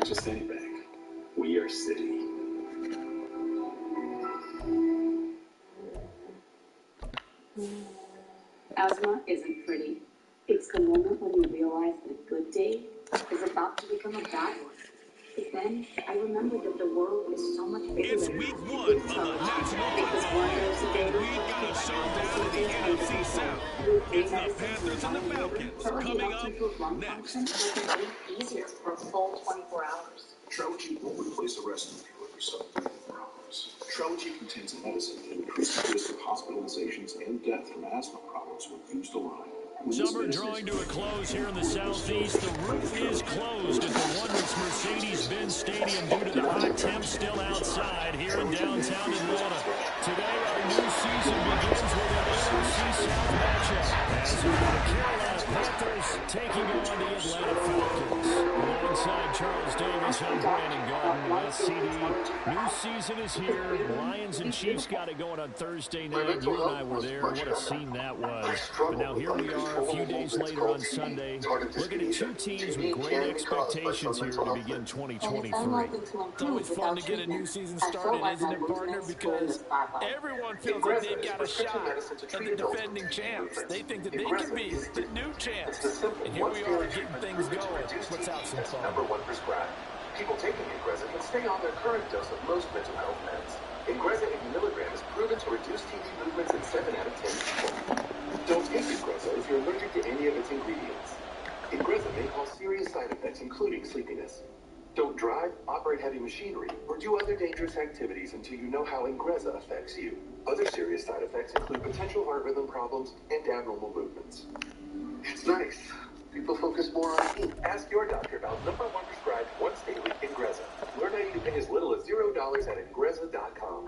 just any bank. We are City. Asthma isn't pretty. It's the moment when you realize that a good day is about to become a bad one. But then I remembered that the world is so much bigger It's than week one of the National Football League, and we've got a showdown in the NFC South. It's the Panthers and the Falcons coming up next. Easier for a full 24 hours. Trelegy won't replace the rest of people if you suffer from problems. Trelegy contains a medicine that increases the risk of hospitalizations and death from asthma problems when used alone. Summer drawing to a close here in the Southeast. The roof is closed at the wondrous Mercedes-Benz Stadium due to the hot temps still outside here in downtown Atlanta. Today, our new season begins with an NFC South matchup as the Carolina Panthers taking on the Atlanta Falcons. Alongside Charles Davis, I'm Brandon Garden with CD. New season is here. Lions and Chiefs got it going on Thursday night. You and I were there. What a scene that was. But now here we are a few days later on Sunday, looking at two teams with great expectations here to begin 2023. It's always fun to get a new season started, isn't it, partner? Because everyone feels like they've got a shot at the defending champs. They think that they can be the new champs. And here we are getting things going. Let's have some fun. #1 prescribed. People taking Ingrezza can stay on their current dose of most mental health meds. Ingrezza 80 milligrams is proven to reduce TD movements in 7 out of 10 people. Don't take Ingrezza if you're allergic to any of its ingredients. Ingrezza may cause serious side effects, including sleepiness. Don't drive, operate heavy machinery, or do other dangerous activities until you know how Ingrezza affects you. Other serious side effects include potential heart rhythm problems and abnormal movements. It's nice. People focus more on heat. Ask your doctor about #1 prescribed once daily Ingrezza. Learn how you can pay as little as $0 at Ingrezza.com.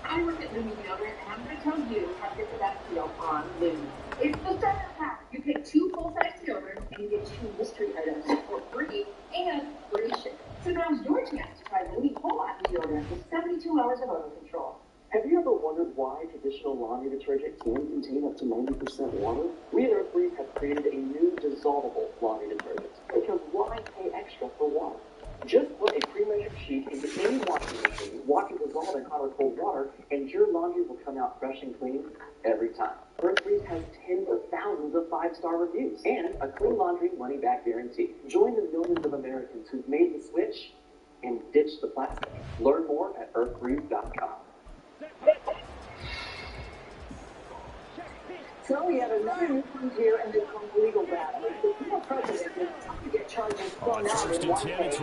I work at Lumen Deodorant, and I'm going to tell you how to get the best deal on Lumen. It's the starter pack. You get 2 full-size deodorants, and you get 2 mystery items for free and free shipping. So now's your chance to try Lumen Whole Active Deodorant with 72 hours of odor control. Have you ever wondered why traditional laundry detergent can contain up to 90% water? We at Earthbreeze have created a new dissolvable laundry detergent. Because why pay extra for water? Just put a pre-measured sheet into any washing machine, watch it dissolve in hot or cold water, and your laundry will come out fresh and clean every time. Earthbreeze has tens of thousands of 5-star reviews and a clean laundry money-back guarantee. Join the millions of Americans who've made the switch and ditched the plastic. Learn more at earthbreeze.com. So we have another new frontier in the legal battle. The former president is trying to get charges thrown out in one case,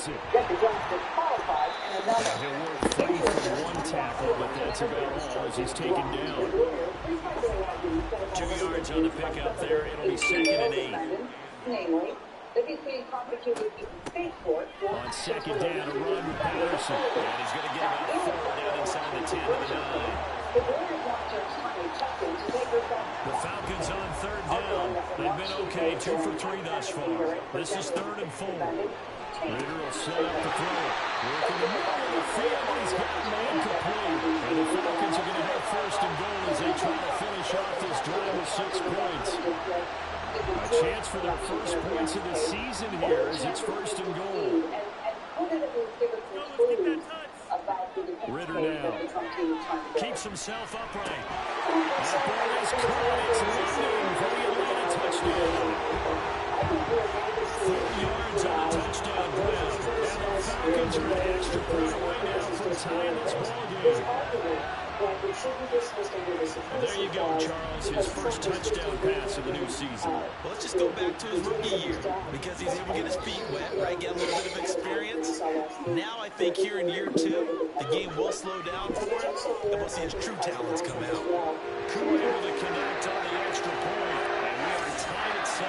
and yet the judge disqualified in another. He'll work free from one tackle, but that's about all as he's taken down. 2 yards on the pickup there. It'll be 2nd and 8. Namely, that he's being prosecuted in state court. On 2nd down, a run with Patterson. And he's going to get about 4 down inside the 10 to the 9. The Falcons on 3rd down. They've been okay, 2 for 3 thus far. This is 3rd and 4. Ritter will set up the throw. Working the middle of the field, but he's got man complete. And the Falcons are going to have 1st and goal as they try to finish off this drive with 6 points. A chance for their first points of the season here as it's 1st and goal. Ritter now keeps himself upright. That ball is caught. It's landing for the Atlanta touchdown. 4 yards on the touchdown grab. And the Falcons are an extra point away now from tying this ballgame. And there you go, Charles, his first touchdown pass of the new season. Well, let's just go back to his rookie year because he's able to get his feet wet, right? Get a little bit of experience. Now I think here in year 2, the game will slow down for him, and we'll see his true talents come out. Koo able to connect on the extra point, and we are tied at 7.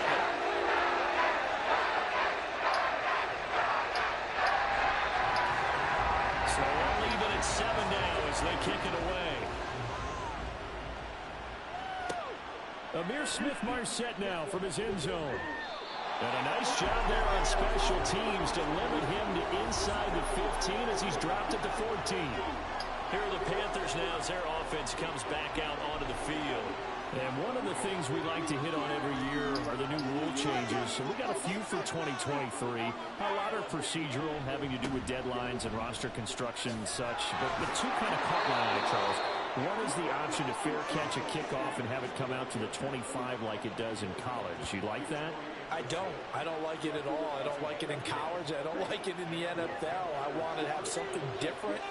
So all even at 7 now as they kick it away. Amir Smith-Marset now from his end zone. And a nice job there on special teams to limit him to inside the 15 as he's dropped at the 14. Here are the Panthers now as their offense comes back out onto the field. And one of the things we like to hit on every year are the new rule changes. So we got a few for 2023. A lot are procedural, having to do with deadlines and roster construction and such. But the two kind of caught my eye, Charles. One is the option to fair catch a kickoff and have it come out to the 25 like it does in college. You like that? I don't. I don't like it at all. I don't like it in college. I don't like it in the NFL. I want to have something different.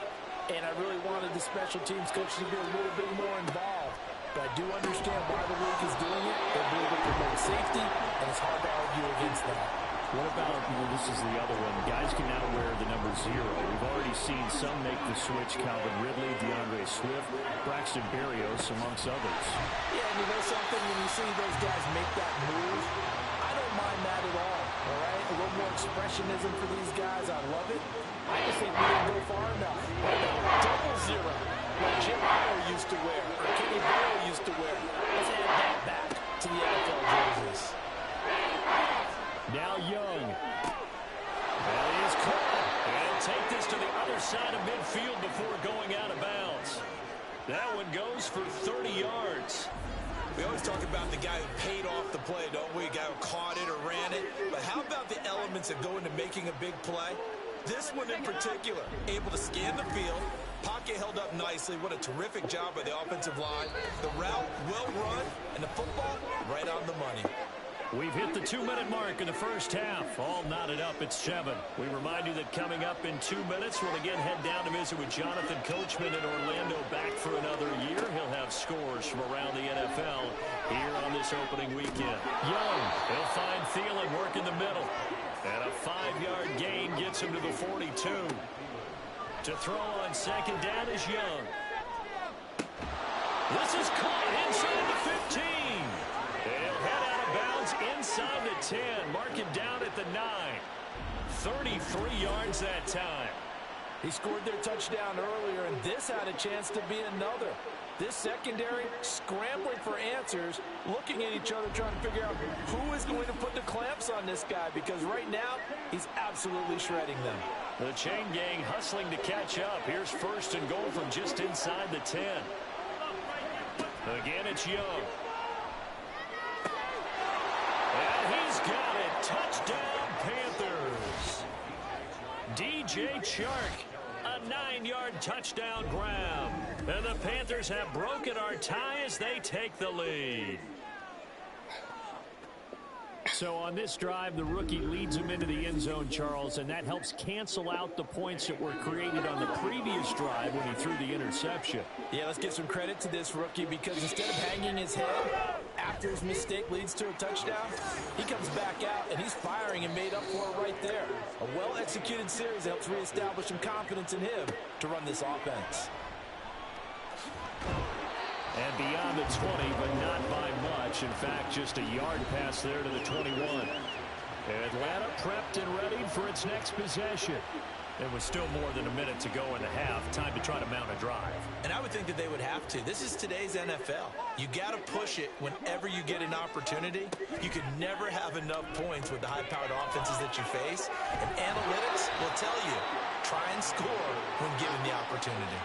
And I really wanted the special teams coach to be a little bit more involved. But I do understand why the league is doing it. They believe it promotes safety, and it's hard to argue against that. What about, this is the other one, guys can now wear the number 0. We've already seen some make the switch, Calvin Ridley, DeAndre Swift, Braxton Berrios, amongst others. Yeah, and you know something, when you see those guys make that move, I don't mind that at all right? A little more expressionism for these guys, I love it. I just think we didn't go far enough. Double 0. What Jim Miller used to wear, or Kenny Burrow used to wear. Let's add that back to the NFL jerseys. Now Young. That is caught. And he'll take this to the other side of midfield before going out of bounds. That one goes for 30 yards. We always talk about the guy who paid off the play, don't we? A guy who caught it or ran it. But how about the elements that go into making a big play? This one in particular, able to scan the field. Pocket held up nicely. What a terrific job by the offensive line. The route well run, and the football right on the money. We've hit the 2-minute mark in the first half. All knotted up at 7. We remind you that coming up in 2 minutes, we'll again head down to visit with Jonathan Coachman in Orlando, back for another year. He'll have scores from around the NFL here on this opening weekend. Young, he'll find Thielen work in the middle. And a 5-yard gain gets him to the 42. To throw on second down is Young. This is caught inside the 15. He'll head out of bounds inside the 10. Mark him down at the 9. 33 yards that time. He scored their touchdown earlier, and this had a chance to be another. This secondary scrambling for answers, looking at each other, trying to figure out who is going to put the clamps on this guy, because right now, he's absolutely shredding them. The chain gang hustling to catch up. Here's first and goal from just inside the 10. Again, it's Young. And he's got it. Touchdown, Panthers. DJ Chark. A 9-yard touchdown grab. And the Panthers have broken our tie as they take the lead. So on this drive, the rookie leads him into the end zone, Charles, and that helps cancel out the points that were created on the previous drive when he threw the interception. Yeah, let's give some credit to this rookie, because instead of hanging his head after his mistake leads to a touchdown, he comes back out and he's firing and made up for it right there. A well-executed series helps reestablish some confidence in him to run this offense. And beyond the 20, but not by much. In fact, just a yard pass there to the 21. Atlanta prepped and ready for its next possession. It was still more than a minute to go in the half. Time to try to mount a drive. And I would think that they would have to. This is today's NFL. You got to push it whenever you get an opportunity. You could never have enough points with the high-powered offenses that you face. And analytics will tell you, try and score when given the opportunity.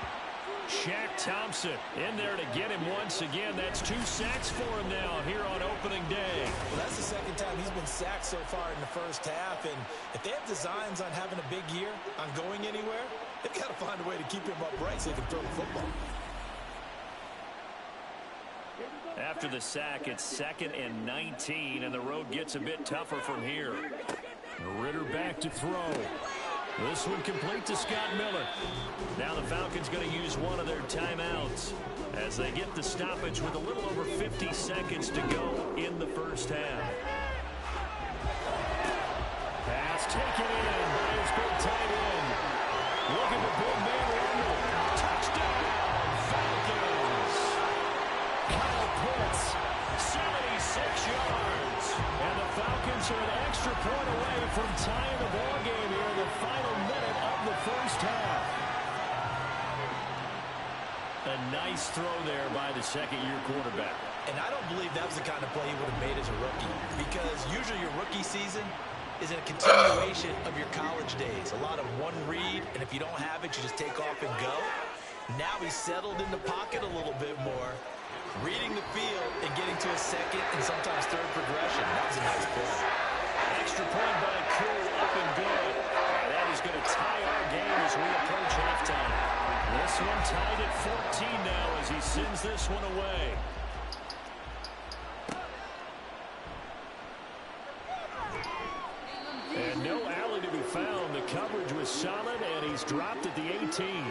Shaq Thompson in there to get him once again. That's 2 sacks for him now here on opening day. Well, that's the second time he's been sacked so far in the first half. And if they have designs on having a big year, on going anywhere, they've got to find a way to keep him upright so they can throw the football. After the sack, it's 2nd and 19, and the road gets a bit tougher from here. Ritter back to throw. This one complete to Scott Miller. Now the Falcons going to use one of their timeouts as they get the stoppage with a little over 50 seconds to go in the first half. Pass taken in by his big tight end. Looking for big man Randall. Touchdown, Falcons. Kyle Pitts, 76 yards. And the Falcons are an extra point away from tying the ball game here in the final minute of the first half. A nice throw there by the second-year quarterback. And I don't believe that was the kind of play he would have made as a rookie, because usually your rookie season is a continuation of your college days. A lot of one read, and if you don't have it, you just take off and go. Now he's settled in the pocket a little bit more, reading the field and getting to a second and sometimes third progression. That was a nice play. Extra point by Crew, up and good. And that is going to tie our game as we approach halftime. This one tied at 14 now as he sends this one away. And no alley to be found. The coverage was solid, and he's dropped at the 18.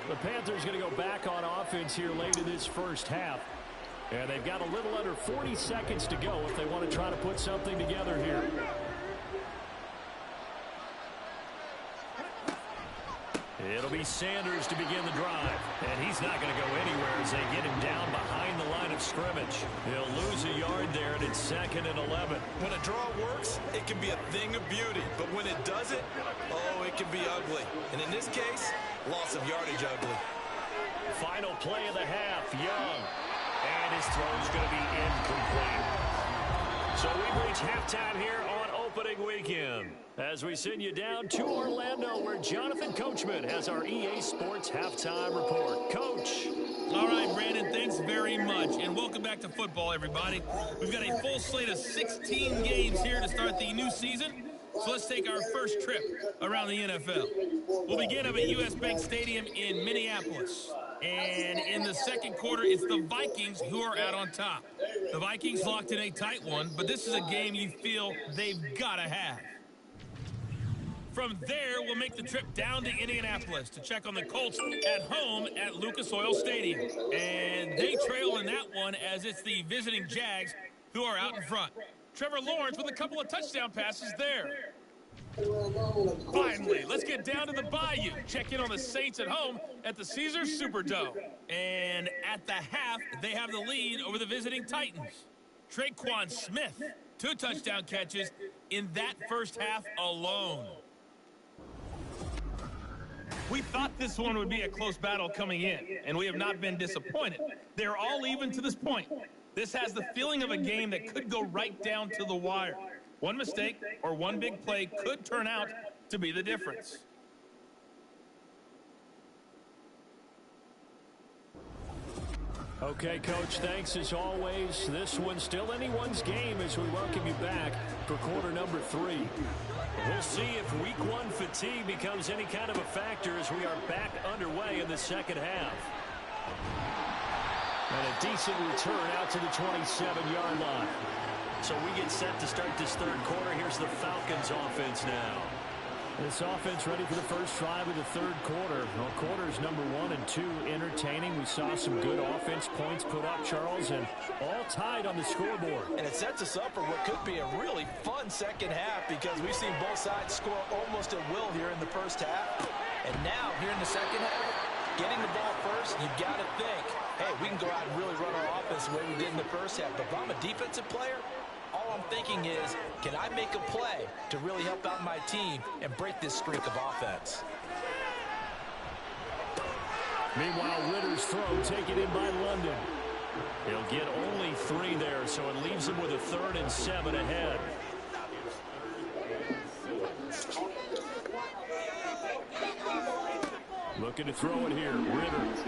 The Panthers going to go back on offense here late in this first half. And they've got a little under 40 seconds to go if they want to try to put something together here. It'll be Sanders to begin the drive. And he's not going to go anywhere as they get him down behind the line of scrimmage. He'll lose a yard there, and it's 2nd and 11. When a draw works, it can be a thing of beauty. But when it doesn't, oh, it can be ugly. And in this case, loss of yardage ugly. Final play of the half, Young. And his throw's going to be incomplete. So we reach halftime here on opening weekend as we send you down to Orlando, where Jonathan Coachman has our EA Sports halftime report. Coach. All right, Brandon, thanks very much. And welcome back to football, everybody. We've got a full slate of 16 games here to start the new season. So let's take our first trip around the NFL. We'll begin up at US Bank Stadium in Minneapolis. And in the second quarter, it's the Vikings who are out on top. The Vikings locked in a tight one, but this is a game you feel they've got to have. From there, we'll make the trip down to Indianapolis to check on the Colts at home at Lucas Oil Stadium. And they trail in that one as it's the visiting Jags who are out in front. Trevor Lawrence with a couple of touchdown passes there. Finally, let's get down to the Bayou. Check in on the Saints at home at the Caesars Superdome. And at the half, they have the lead over the visiting Titans. Traquan Smith, 2 touchdown catches in that first half alone. We thought this one would be a close battle coming in, and we have not been disappointed. They're all even to this point. This has the feeling of a game that could go right down to the wire. One mistake or one big play could turn out to be the difference. Okay, Coach, thanks as always. This one's still anyone's game as we welcome you back for quarter number 3. We'll see if week 1 fatigue becomes any kind of a factor as we are back underway in the second half. And a decent return out to the 27-yard line. So we get set to start this third quarter. Here's the Falcons offense now. This offense ready for the first drive of the third quarter. Well, quarters number 1 and 2 entertaining. We saw some good offense points put up, Charles, and all tied on the scoreboard. And it sets us up for what could be a really fun second half because we've seen both sides score almost at will here in the first half. And now, here in the second half, getting the ball first, you've got to think, hey, we can go out and really run our offense the way we did in the first half. But if I'm a defensive player, all I'm thinking is, can I make a play to really help out my team and break this streak of offense? Meanwhile, Ritter's throw taken in by London. He'll get only 3 there, so it leaves him with a 3rd and 7 ahead. Looking to throw it here. Ritter. He's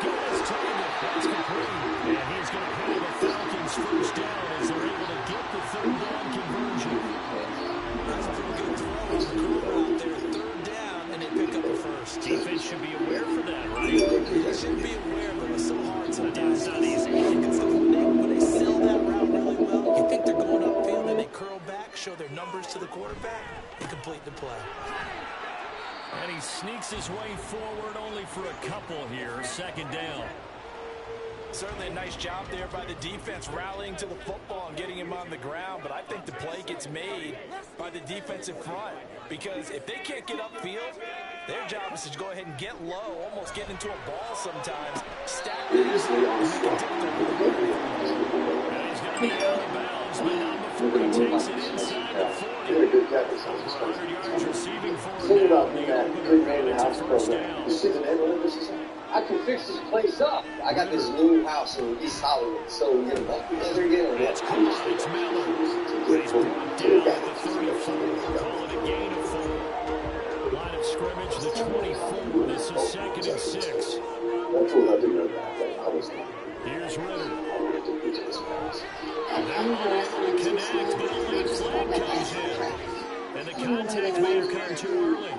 got his target. That's complete. And he's going to pay the Falcons first down as they're able to get the 3rd down conversion. That's a pretty good throw on the corner out there. 3rd down, and they pick up a first. Defense should be aware for that, right? They should be aware, but it's so hard sometimes. It's not easy. When they sell that route really well, you think they're going upfield, and they curl back, show their numbers to the quarterback, and complete the play. And he sneaks his way forward only for a couple here. 2nd down. Certainly a nice job there by the defense rallying to the football and getting him on the ground. But I think the play gets made by the defensive front. Because if they can't get upfield, their job is to go ahead and get low, almost get into a ball sometimes. Stack this and make a dip over the ball. And he's going to be out of bounds, but not before he takes it inside the 40. 100 yards receiving for him now. The opener, and it's a first down. I can fix this place up. I got this new house in East Hollywood, so you know, That's cool. It's Miller. He's brought down at the 34. Call it a gain of 4. Line of scrimmage, the 24. This is 2nd and 6. Here's Ritter. They're unable to connect, but a late flag comes in. And the contact may have come too early.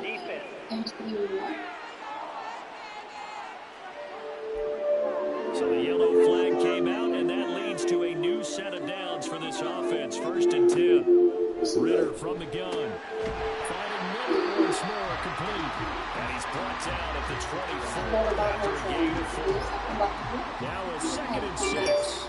So the yellow flag came out, and that leads to a new set of downs for this offense. 1st and 10. Ritter from the gun. Finding Miller once more, complete. And he's brought down at the 24 after a gain of 4. Now a 2nd and 6.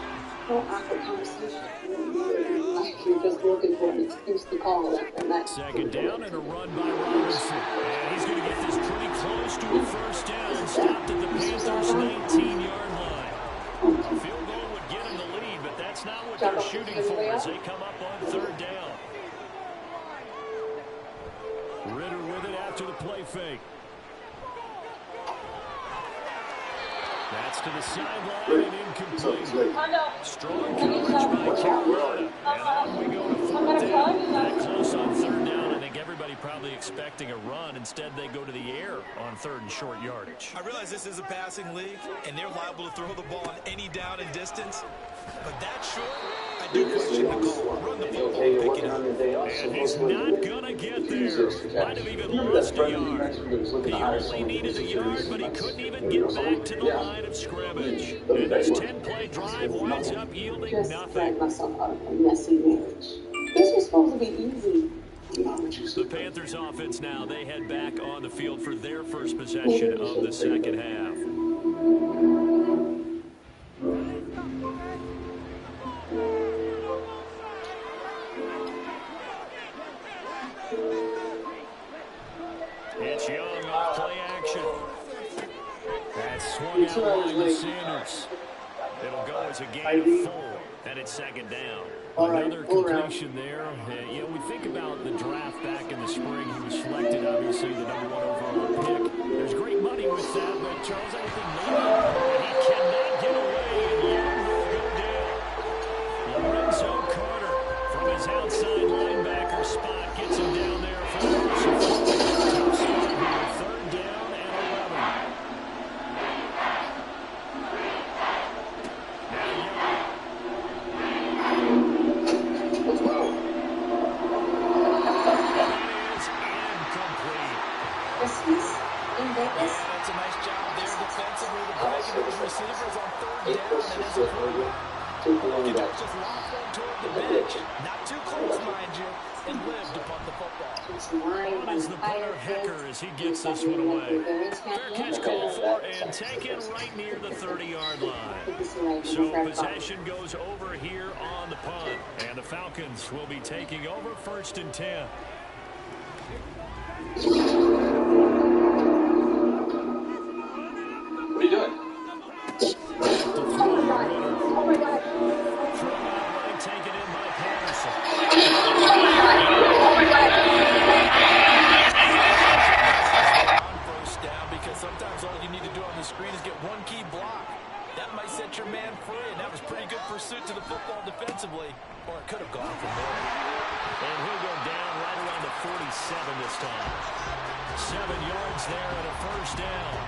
Second down and a run by Robinson. And he's going to get this pretty close to a first down. Stopped at the Panthers' 19-yard line. A field goal would get him the lead, but that's not what they're shooting for as they come up on 3rd down. Ritter with it after the play fake. That's to the sideline and incomplete. Strong coverage by Carolina. And on we go to 4th down. That close on 3rd down. I think everybody probably expecting a run. Instead, they go to the air on 3rd and short yardage. I realize this is a passing league, and they're liable to throw the ball on any down and distance. But that short, I do question the call. Run the football and pick it up. And he's not going to get there. Might have even lost a yard. He only needed a yard, but he couldn't even get back to the line of scrimmage. And this 10-play drive winds up yielding nothing. This was supposed to be easy. The Panthers offense now, they head back on the field for their first possession of the 2nd half. It's Young off play action. That's swung out wide to Sanders. It'll go as a gain of 4, and it's 2nd down. Another completion there. You know, we think about the draft back in the spring. He was selected, obviously, the #1 overall pick. There's great money with that, but Charles, I think maybe he cannot get away, and Young will go down. Lorenzo Carter from his outside linebacker spot gets him down there for the rushing forward. Tough spot here, 3rd down and 11. That's a nice job there defensively. The break of those receivers on 3rd down. And as a quarterback, you just lock them toward the bench. Not too close, mind you, and live to punt the football. On is the punter Hecker as he gets this one away. Fair catch called for and taken right near the 30-yard line. So possession goes over here on the punt. And the Falcons will be taking over 1st and 10. What are you doing? Oh my God. Throw out right, taken in by Patterson. On 1st down, because sometimes all you need to do on the screen is get one key block. That might set your man free, and that was pretty good pursuit to the football defensively, or it could have gone from there. And he'll go down right around the 47 this time. 7 yards there and a 1st down.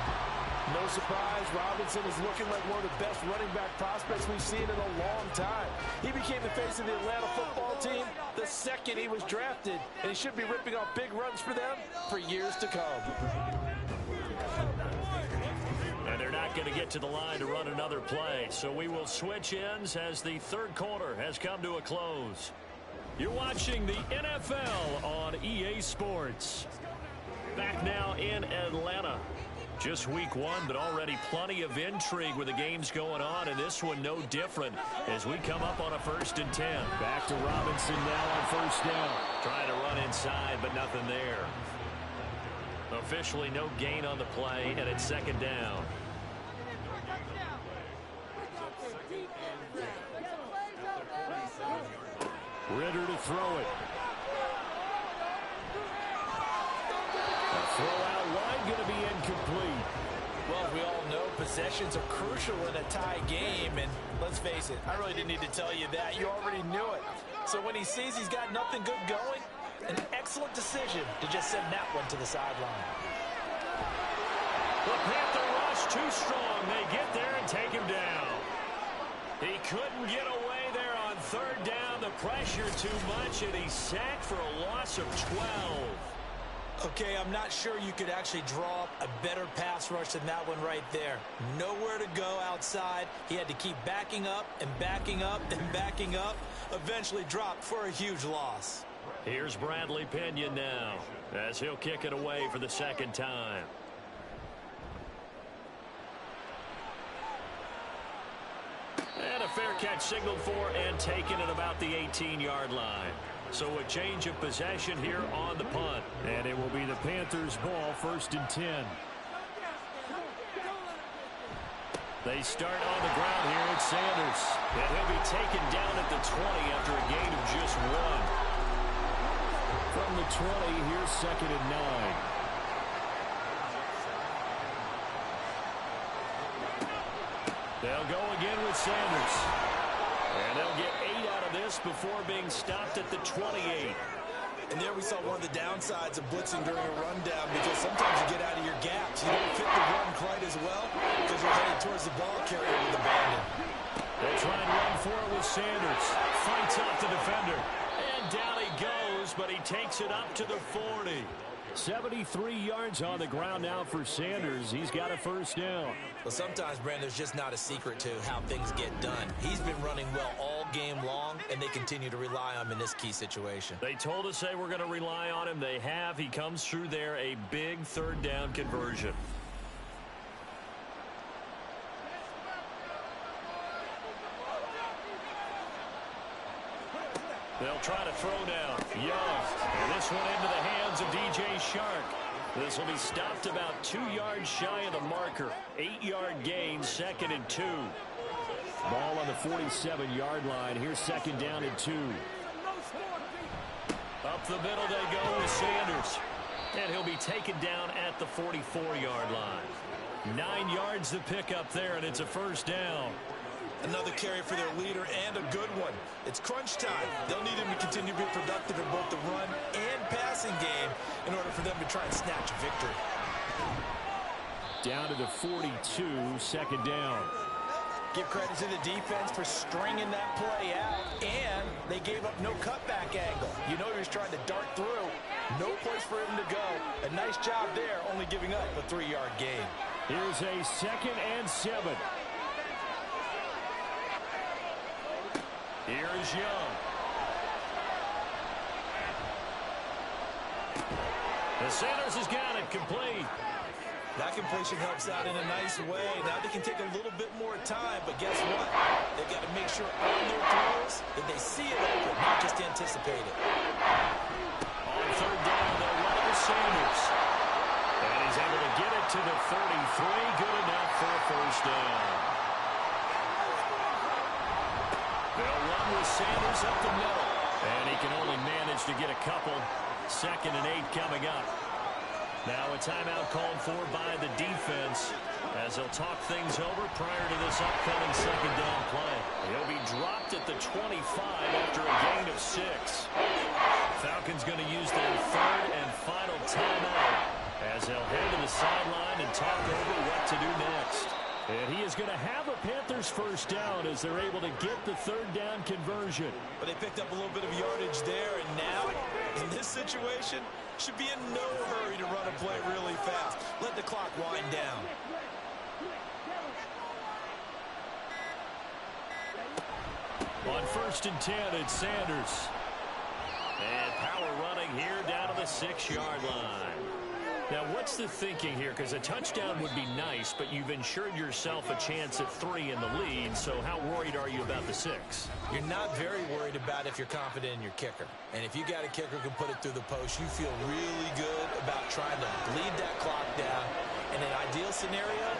No surprise, Robinson is looking like one of the best running back prospects we've seen in a long time. He became the face of the Atlanta football team the second he was drafted, and he should be ripping off big runs for them for years to come. And they're not going to get to the line to run another play, so we will switch ends as the 3rd quarter has come to a close. You're watching the NFL on EA Sports. Back now in Atlanta. Just week 1, but already plenty of intrigue with the games going on, and this one no different as we come up on a 1st and 10. Back to Robinson now on 1st down. Trying to run inside, but nothing there. Officially no gain on the play, and it's 2nd down. Ritter to throw it. A throw out wide, going to be incomplete. Well, we all know possessions are crucial in a tie game, and let's face it, I really didn't need to tell you that. You already knew it. So when he sees he's got nothing good going, an excellent decision to just send that one to the sideline. The Panther rush too strong. They get there and take him down. He couldn't get away there on third down. The pressure too much, and he's sacked for a loss of 12. Okay, I'm not sure you could actually draw up a better pass rush than that one right there. Nowhere to go outside. He had to keep backing up and backing up and backing up. Eventually dropped for a huge loss. Here's Bradley Pinion now as he'll kick it away for the second time. And a fair catch signaled for and taken at about the 18-yard line. So a change of possession here on the punt. And it will be the Panthers' ball, 1st and 10. They start on the ground here at Sanders. And he'll be taken down at the 20 after a gain of just 1. From the 20, here's 2nd and 9. They'll go again with Sanders. And they'll get 8 out of this before being stopped at the 28. And there we saw one of the downsides of blitzing during a rundown, because sometimes you get out of your gaps. You don't fit the run quite as well because you're headed towards the ball carrier with abandon. They'll try and run for it with Sanders. Fights off the defender. And down he goes, but he takes it up to the 40. 73 yards on the ground now for Sanders. He's got a 1st down. Well, sometimes, Brandon, there's just not a secret to how things get done. He's been running well all game long, and they continue to rely on him in this key situation. They told us they were going to rely on him. They have. He comes through there, a big 3rd down conversion. They'll try to throw down. Young. And this one into the hands of DJ Shark. This will be stopped about 2 yards shy of the marker. 8-yard gain, 2nd and 2. Ball on the 47-yard line. Here's 2nd down and 2. Up the middle they go with Sanders. And he'll be taken down at the 44-yard line. 9 yards to pick up there, and it's a 1st down. Another carry for their leader, and a good one. It's crunch time. They'll need him to continue to be productive in both the run and passing game in order for them to try and snatch a victory. Down to the 42, 2nd down. Give credit to the defense for stringing that play out, and they gave up no cutback angle. You know he was trying to dart through. No place for him to go. A nice job there, only giving up a 3-yard gain. Here's a 2nd and 7. Here's Young. The Sanders has got it complete. That completion helps out in a nice way. Now they can take a little bit more time, but guess what? They've got to make sure on their throws that they see it open, not just anticipate it. On 3rd down, they'll run it with Sanders. And he's able to get it to the 33. Good enough for a 1st down. They'll run with Sanders up the middle. And he can only manage to get a couple. 2nd and 8 coming up. Now a timeout called for by the defense as they'll talk things over prior to this upcoming 2nd down play. He'll be dropped at the 25 after a gain of 6. Falcons going to use their 3rd and final timeout as they'll head to the sideline and talk over what to do next. And he is going to have a Panthers 1st down as they're able to get the 3rd down conversion. But they picked up a little bit of yardage there, and now, in this situation, should be in no hurry to run a play really fast. Let the clock wind down. On 1st and 10, it's Sanders. And power running here down to the 6-yard line. Now, what's the thinking here? Because a touchdown would be nice, but you've ensured yourself a chance at 3 in the lead, so how worried are you about the 6? You're not very worried about if you're confident in your kicker. And if you got a kicker who can put it through the post, you feel really good about trying to bleed that clock down. In an ideal scenario,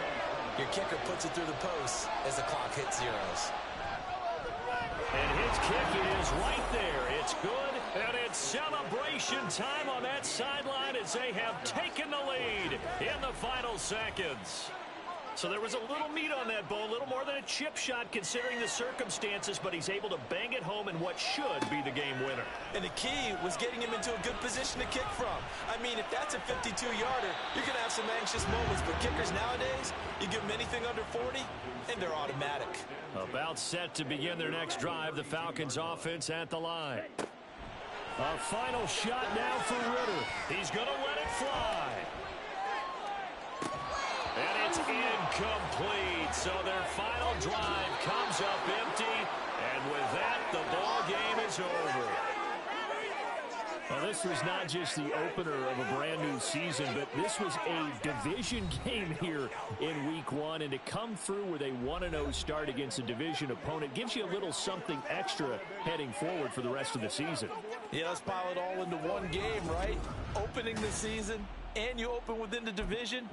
your kicker puts it through the post as the clock hits zeros. And his kick is right there. It's good, and it's celebration time on that sideline as they have taken the lead in the final seconds. So there was a little meat on that bone, a little more than a chip shot considering the circumstances, but he's able to bang it home in what should be the game winner. And the key was getting him into a good position to kick from. I mean, if that's a 52-yarder, you're going to have some anxious moments, but kickers nowadays, you give them anything under 40, and they're automatic. About set to begin their next drive, the Falcons offense at the line. A final shot now for Ritter. He's going to let it fly. And it's incomplete. So their final drive comes up empty. And with that, the ball game is over. Well, this was not just the opener of a brand new season, but this was a division game here in week 1. And to come through with a 1-0 start against a division opponent gives you a little something extra heading forward for the rest of the season. Yeah, let's pile it all into one game, right? Opening the season, and you open within the division.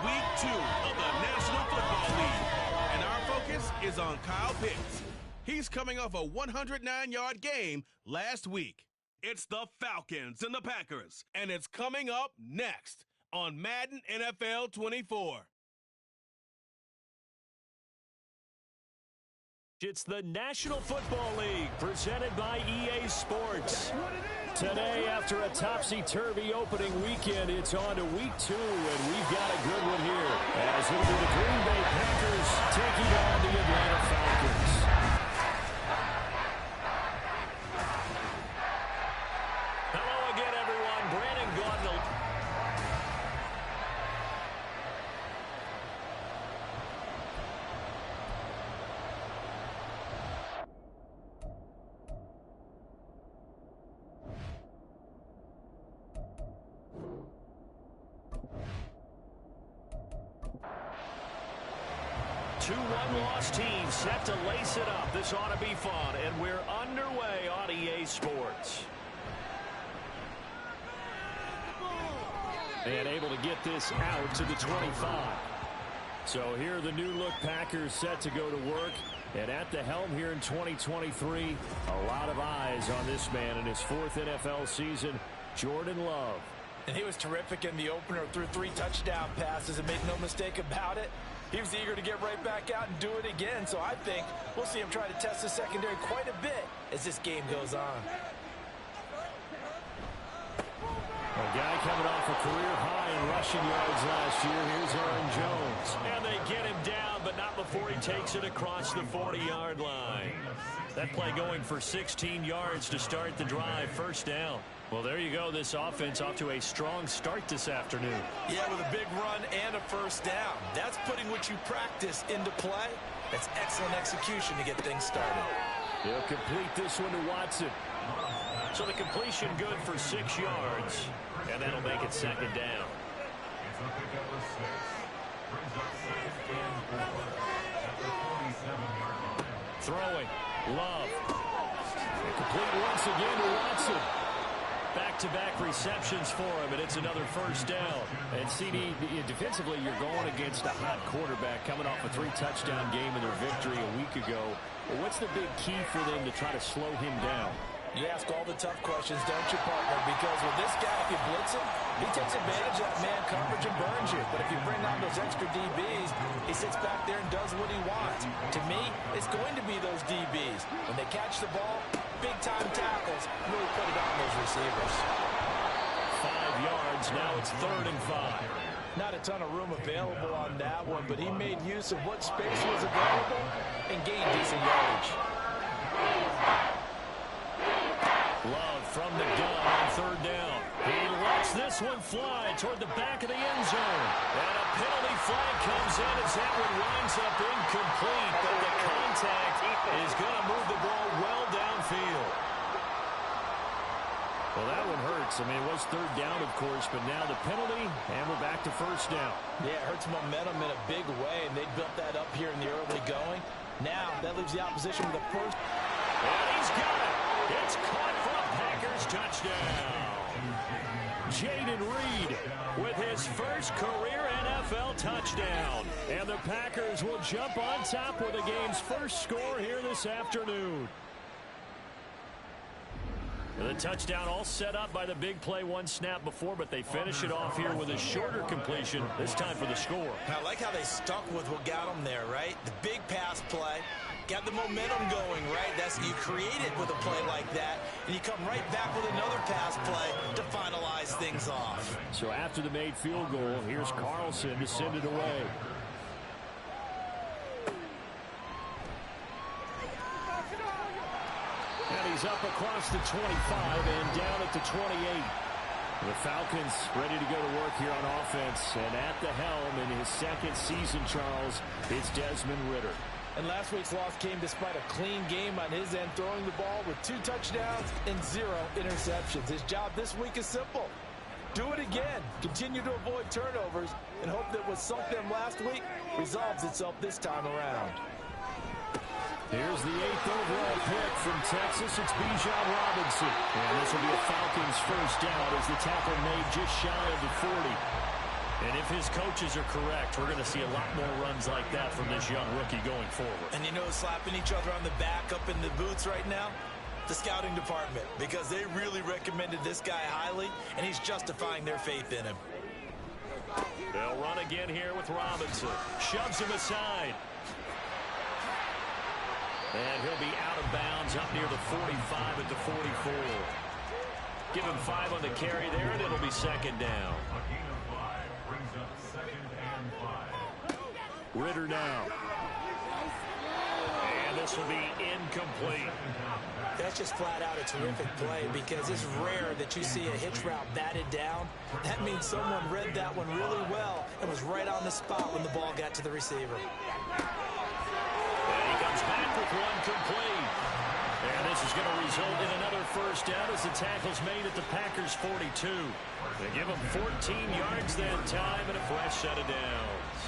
Week 2 of the National Football League. And our focus is on Kyle Pitts. He's coming off a 109-yard game last week. It's the Falcons and the Packers, and it's coming up next on Madden NFL 24. It's the National Football League presented by EA Sports. Today, after a topsy-turvy opening weekend, it's on to week 2, and we've got a good one here. As it'll be the Green Bay Packers taking on the Atlanta Falcons. Hello again, everyone. Brandon Gaudin. 2 one-loss teams set to lace it up. This ought to be fun, and we're underway on EA Sports. And able to get this out to the 25. So here are the new-look Packers set to go to work. And at the helm here in 2023, a lot of eyes on this man in his 4th NFL season, Jordan Love. And he was terrific in the opener, threw 3 touchdown passes, and make no mistake about it, he was eager to get right back out and do it again. So I think we'll see him try to test the secondary quite a bit as this game goes on. A guy coming off a career high in rushing yards last year. Here's Aaron Jones. And they get him down, but not before he takes it across the 40-yard line. That play going for 16 yards to start the drive. First down. Well, there you go. This offense off to a strong start this afternoon. Yeah, with a big run and a first down. That's putting what you practice into play. That's excellent execution to get things started. He'll complete this one to Watson. So the completion good for 6 yards. And that'll make it second down. Throwing. Love. Complete once again to Watson. Back-to-back receptions for him, and it's another first down. And CD, defensively, you're going against a hot quarterback coming off a 3-touchdown game in their victory a week ago. Well, what's the big key for them to try to slow him down? You ask all the tough questions, don't you, partner? Because with this guy, if you blitz him, he takes advantage of that man coverage and burns you. But if you bring on those extra DBs, he sits back there and does what he wants. To me, it's going to be those DBs. When they catch the ball, big-time tackles, really put it on those receivers. 5 yards, now it's 3rd and 5. Not a ton of room available on that one, but he made use of what space was available and gained decent yardage. Love from the gun on 3rd down. He lets this one fly toward the back of the end zone. And a penalty flag comes in as that one winds up incomplete. But the contact is going to move the ball well downfield. Well, that one hurts. I mean, it was 3rd down, of course, but now the penalty, and we're back to first down. Yeah, it hurts momentum in a big way, and they built that up here in the early going. Now, that leaves the opposition with a first. And he's got it. It's caught for a Packers touchdown. Jaden Reed with his first career NFL touchdown. And the Packers will jump on top with the game's first score here this afternoon. The touchdown all set up by the big play 1 snap before, but they finish it off here with a shorter completion, this time for the score. I like how they stuck with what got them there, right? The big pass play. Got the momentum going, right? That's you create it with a play like that, and you come right back with another pass play to finalize things off. So after the made field goal, here's Carlson to send it away. And he's up across the 25 and down at the 28. The Falcons ready to go to work here on offense, and at the helm in his 2nd season, Charles, it's Desmond Ridder. And last week's loss came despite a clean game on his end, throwing the ball with 2 touchdowns and 0 interceptions. His job this week is simple. Do it again. Continue to avoid turnovers and hope that what sunk them last week resolves itself this time around. Here's the 8th overall pick from Texas. It's Bijan Robinson. And this will be a Falcons first down as the tackle made just shy of the 40. And if his coaches are correct, we're going to see a lot more runs like that from this young rookie going forward. And you know, slapping each other on the back up in the boots right now? The scouting department, because they really recommended this guy highly, and he's justifying their faith in him. They'll run again here with Robinson. Shoves him aside. And he'll be out of bounds up near the 45 at the 44. Give him 5 on the carry there, and it'll be second down. Ritter now. And this will be incomplete. That's just flat out a terrific play because it's rare that you see a hitch route batted down. That means someone read that one really well and was right on the spot when the ball got to the receiver. And he comes back with one complete. And this is going to result in another first down as the tackle's made at the Packers' 42. They give him 14 yards that time and a fresh set of downs.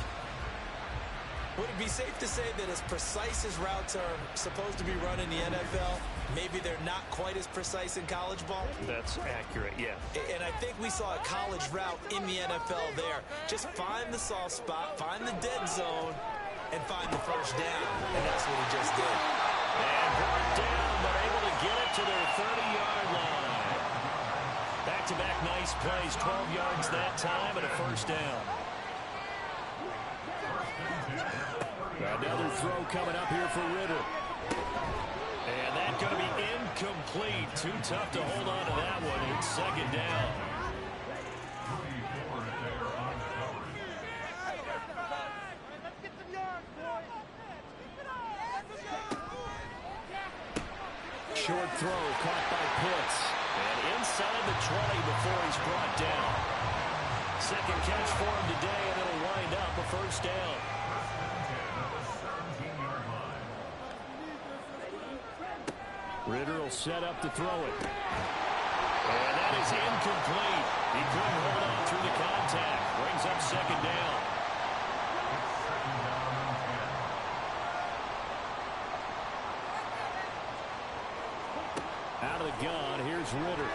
Would it be safe to say that as precise as routes are supposed to be run in the NFL, maybe they're not quite as precise in college ball? That's accurate, yeah. And I think we saw a college route in the NFL there. Just find the soft spot, find the dead zone, and find the first down. And that's what he just did. And brought down, but able to get it to their 30-yard line. Back-to-back nice plays, 12 yards that time and a first down. Another throw coming up here for Ritter. And that's going to be incomplete. Too tough to hold on to that one. It's second down. Short throw caught by Pitts. And inside the 20 before he's brought down. Second catch for him today, and it'll wind up a first down. Ritter will set up to throw it. And that is incomplete. He couldn't hold on through the contact. Brings up second down. Out of the gun, here's Ritter.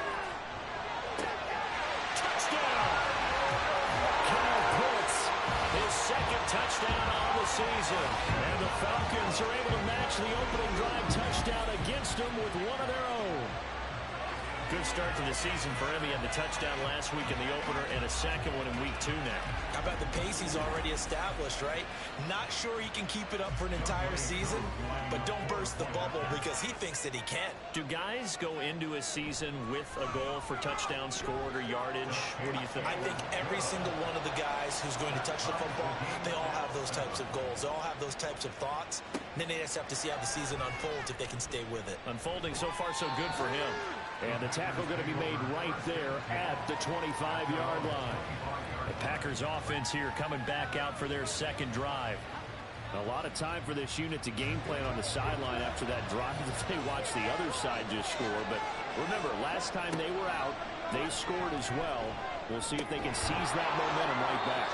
Touchdown! Kyle Pitts, his second touchdown on the season. And the Falcons are able to match the opening drive touchdown against them with one of their own. Good start to the season for him. He had the touchdown last week in the opener and a second one in week 2 now. How about the pace he's already established, right? Not sure he can keep it up for an entire season, but don't burst the bubble because he thinks that he can. Do guys go into a season with a goal for touchdown scored or yardage? What do you think? I think every single one of the guys who's going to touch the football, they all have those types of goals. They all have those types of thoughts. And then they just have to see how the season unfolds if they can stay with it. Unfolding so far so good for him. And the tackle going to be made right there at the 25-yard line. The Packers offense here coming back out for their second drive. A lot of time for this unit to game plan on the sideline after that drive that they watched the other side just score. But remember, last time they were out, they scored as well. We'll see if they can seize that momentum right back.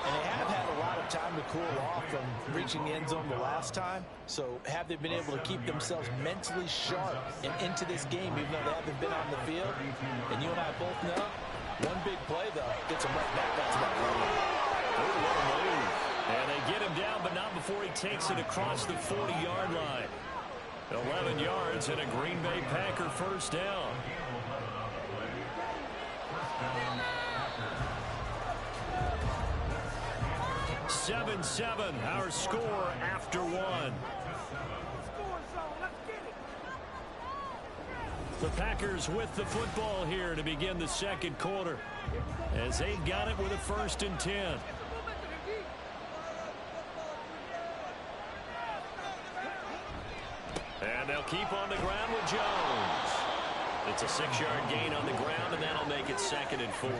And they have had a lot of time to cool off from reaching the end zone the last time. So have they been able to keep themselves mentally sharp and into this game, even though they haven't been on the field? And you and I both know, one big play, though, gets them right back up to that level. And they get him down, but not before he takes it across the 40-yard line. 11 yards and a Green Bay Packer first down. Seven, our score after one. The Packers with the football here to begin the second quarter as they've got it with a 1st and 10. And they'll keep on the ground with Jones. It's a 6-yard gain on the ground, and that'll make it 2nd and 4.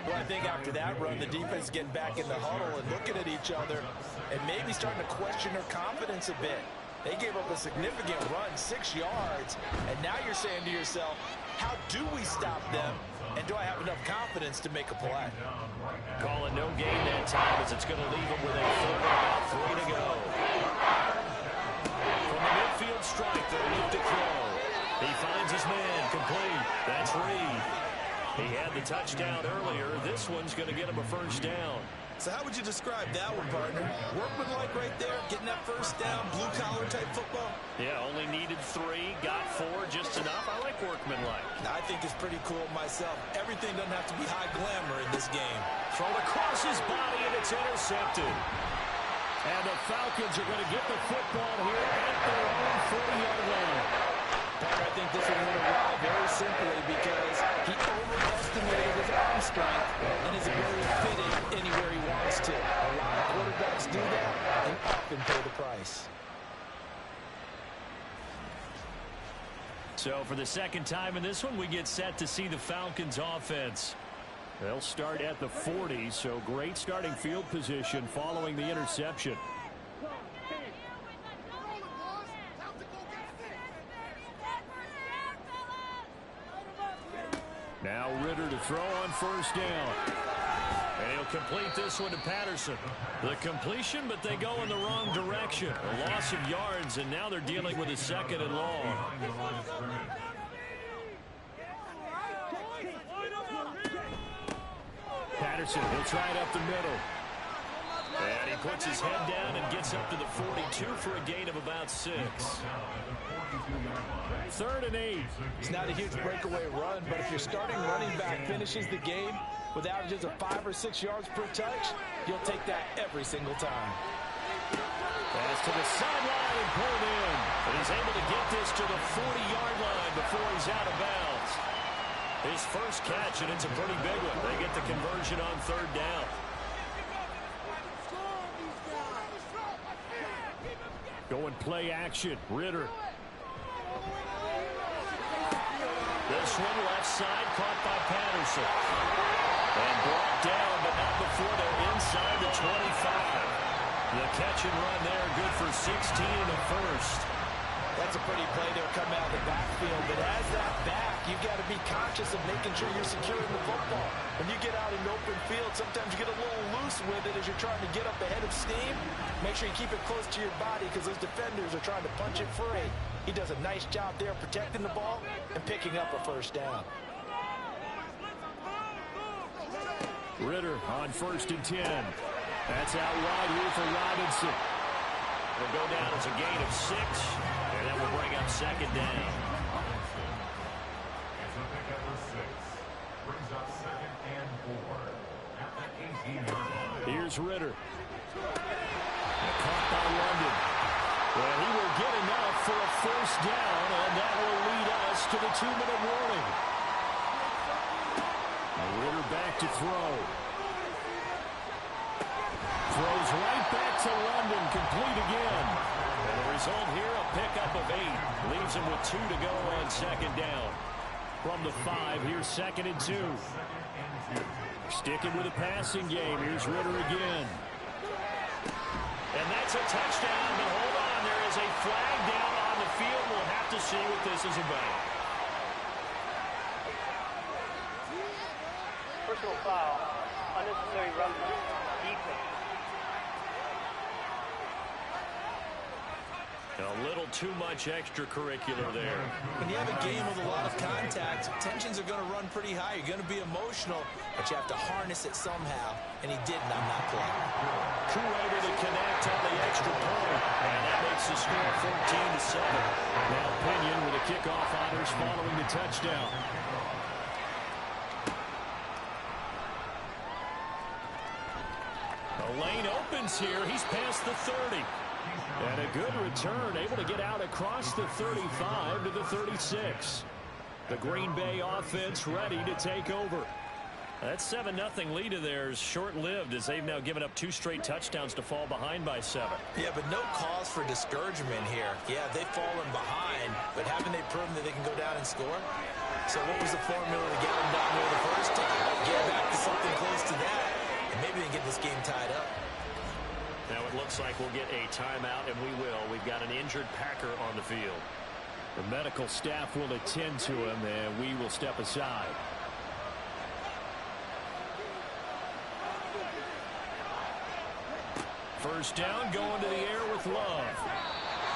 Well, I think after that run, the defense getting back in the huddle and looking at each other and maybe starting to question their confidence a bit. They gave up a significant run, 6 yards, and now you're saying to yourself, how do we stop them, and do I have enough confidence to make a play? Calling no gain that time as it's going to leave them with a 4 about 3 to go. From the midfield strike, they'll look to throw. He finds his man, complete. That's Reed. He had the touchdown earlier. This one's going to get him a first down. So how would you describe that one, partner? Workmanlike right there, getting that first down, blue-collar type football? Yeah, only needed 3, got 4, just enough. I like workmanlike. I think it's pretty cool myself. Everything doesn't have to be high glamour in this game. Thrown across his body, and it's intercepted. And the Falcons are going to get the football here at their own 40-yard line. I think this will win a while very simply because he overestimated his arm strength and his ability to fit it anywhere he wants to. A lot of quarterbacks do that and often pay the price. So for the second time in this one, we get set to see the Falcons offense. They'll start at the 40, so great starting field position following the interception. Now Ritter to throw on first down. And he'll complete this one to Patterson. The completion, but they go in the wrong direction. A loss of yards, and now they're dealing with a 2nd and long. Patterson, he'll try it up the middle. And he puts his head down and gets up to the 42 for a gain of about 6. 3rd and 8. It's not a huge breakaway run, but if your starting running back finishes the game with averages of 5 or 6 yards per touch, you'll take that every single time. Pass to the sideline and pulled in. And he's able to get this to the 40-yard line before he's out of bounds. His first catch, and it's a pretty big one. They get the conversion on 3rd down. Going play action. Ritter. This one left side caught by Patterson. And brought down, but not before they're inside the 25. The catch and run there, good for 16 and a first. That's a pretty play to come out of the backfield, but as that back, you've got to be conscious of making sure you're securing the football. When you get out in the open field, sometimes you get a little loose with it as you're trying to get up ahead of steam. Make sure you keep it close to your body because those defenders are trying to punch it free. He does a nice job there protecting the ball and picking up a first down. Ritter on 1st and 10. That's out wide here for Robinson. Will go down as a gain of 6, and then we'll bring up 2nd down. Here's Ritter. Caught by London. Well, he will get enough for a first down, and that will lead us to the 2-minute warning. Ritter back to throw. Throws right back to London, complete again. And the result here, a pickup of 8. Leaves him with 2 to go on 2nd down. From the 5, here's 2nd and 2. Sticking with a passing game. Here's Ritter again. And that's a touchdown, but hold on. There is a flag down on the field. We'll have to see what this is about. Personal foul, unnecessary roughness, defense. A little too much extracurricular there. When you have a game with a lot of contact, tensions are going to run pretty high. You're going to be emotional, but you have to harness it somehow, and he didn't on that play. Crew able to connect on the extra point, and that makes the score 14-7. Now Pinion with the kickoff honors following the touchdown. The lane opens here. He's past the 30. And a good return, able to get out across the 35 to the 36. The Green Bay offense ready to take over. That 7-0 lead of theirs short-lived as they've now given up 2 straight touchdowns to fall behind by 7. Yeah, but no cause for discouragement here. Yeah, they've fallen behind, but haven't they proven that they can go down and score? So what was the formula to get them down there the first time? Get back to something close to that, and maybe they can get this game tied up. Now it looks like we'll get a timeout, and we will. We've got an injured Packer on the field. The medical staff will attend to him, and we will step aside. First down, going to the air with Love.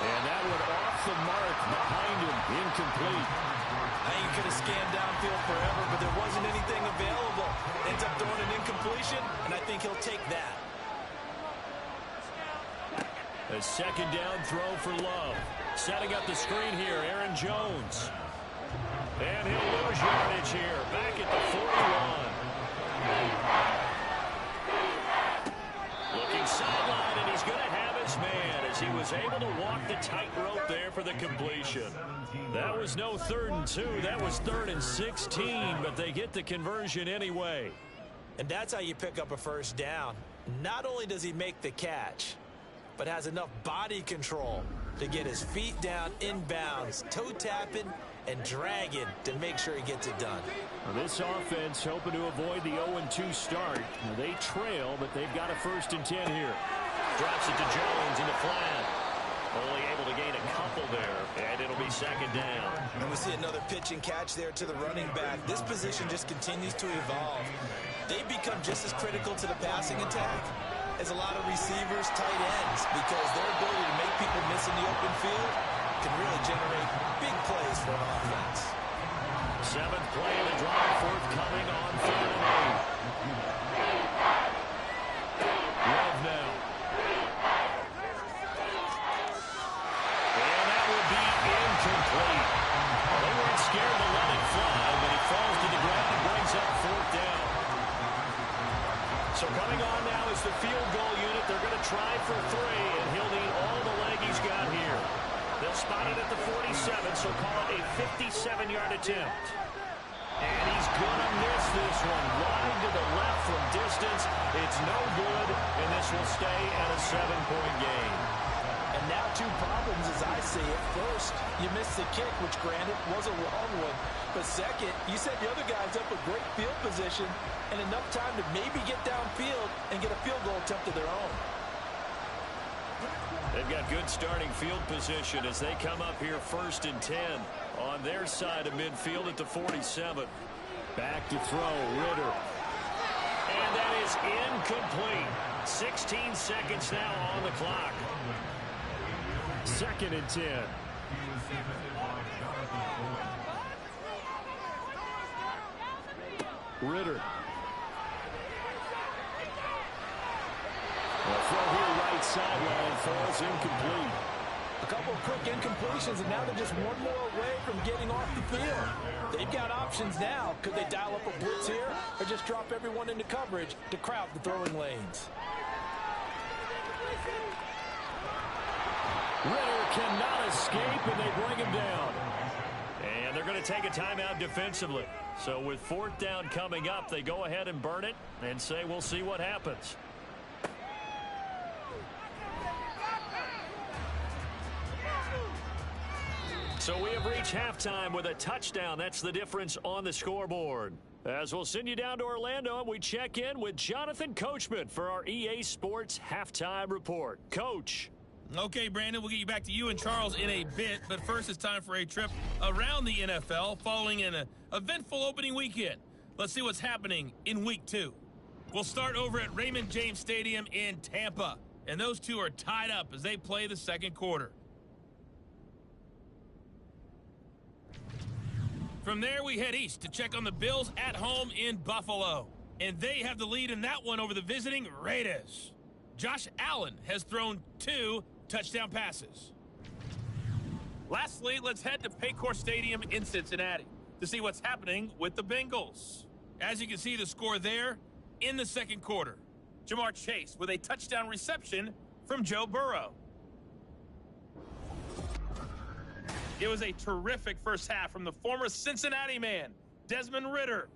And that one off the mark behind him, incomplete. I think you could have scanned downfield forever, but there wasn't anything available. Ends up throwing an incompletion, and I think he'll take that. A second down throw for Love. Setting up the screen here, Aaron Jones. And he'll lose yardage here, back at the 41. Looking sideline, and he's going to have his man as he was able to walk the tightrope there for the completion. That was no 3rd and 2. That was 3rd and 16, but they get the conversion anyway. And that's how you pick up a first down. Not only does he make the catch, but has enough body control to get his feet down inbounds, toe tapping and dragging to make sure he gets it done. Well, this offense hoping to avoid the 0-2 start. They trail, but they've got a 1st and 10 here. Drops it to Jones in the flat. Only able to gain a couple there, and it'll be 2nd down. And we see another pitch and catch there to the running back. This position just continues to evolve. They become just as critical to the passing attack as a lot of receivers, tight ends, because their ability to make people miss in the open field can really generate big plays for an offense. 7th play of the drive, forthcoming on 3rd and 8. Love now. And that will be incomplete. They weren't scared to let it fly, but he falls to the ground and brings up 4th down. So coming on now is the field goal unit. They're going to try for 3, and he'll need all the leg he's got here. They'll spot it at the 47, so call it a 57-yard attempt. And he's going to miss this one. Wide to the left from distance. It's no good, and this will stay at a 7-point game. And now 2 problems as I see it. First, you missed the kick, which granted was a long one. But second, you set the other guys up with great field position and enough time to maybe get downfield and get a field goal attempt of their own. They've got good starting field position as they come up here 1st and 10 on their side of midfield at the 47. Back to throw, Ritter. And that is incomplete. 16 seconds now on the clock. 2nd and 10. Ritter. A throw here right sideline falls incomplete. A couple of quick incompletions, and now they're just one more away from getting off the field. They've got options now. Could they dial up a blitz here or just drop everyone into coverage to crowd the throwing lanes? Ritter cannot escape, and they bring him down. And they're going to take a timeout defensively. So with 4th down coming up, they go ahead and burn it and say we'll see what happens. So we have reached halftime with a touchdown. That's the difference on the scoreboard. As we'll send you down to Orlando, and we check in with Jonathan Coachman for our EA Sports Halftime Report. Coach. Okay, Brandon, we'll get you back to you and Charles in a bit. But first, it's time for a trip around the NFL following an eventful opening weekend. Let's see what's happening in Week 2. We'll start over at Raymond James Stadium in Tampa. And those two are tied up as they play the 2nd quarter. From there, we head east to check on the Bills at home in Buffalo. And they have the lead in that one over the visiting Raiders. Josh Allen has thrown 2 touchdown passes. Lastly, let's head to Paycor Stadium in Cincinnati to see what's happening with the Bengals. As you can see, the score there in the 2nd quarter. Jamar Chase with a touchdown reception from Joe Burrow. It was a terrific first half from the former Cincinnati man, Desmond Ridder.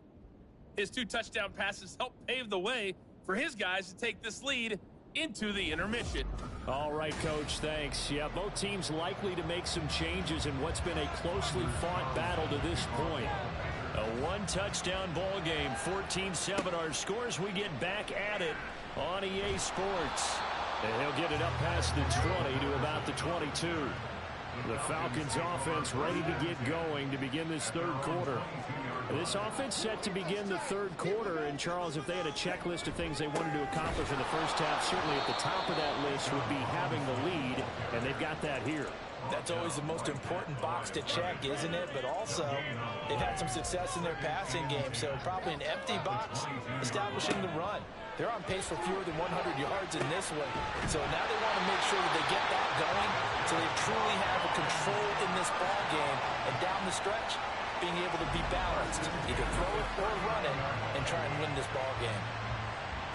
His 2 touchdown passes helped pave the way for his guys to take this lead into the intermission. All right, Coach, thanks. Yeah, both teams likely to make some changes in what's been a closely fought battle to this point. A 1-touchdown ball game, 14-7 our scores. We get back at it on EA Sports. And he'll get it up past the 20 to about the 22. The Falcons offense ready to get going to begin this 3rd quarter. This offense set to begin the 3rd quarter, and Charles, if they had a checklist of things they wanted to accomplish in the first half, certainly at the top of that list would be having the lead, and they've got that here. That's always the most important box to check, isn't it? But also, they've had some success in their passing game, so probably an empty box establishing the run. They're on pace for fewer than 100 yards in this one, so now they want to make sure that they get that going so they truly have a control in this ball game, and down the stretch, being able to be balanced, either throw it or run it, and try and win this ball game.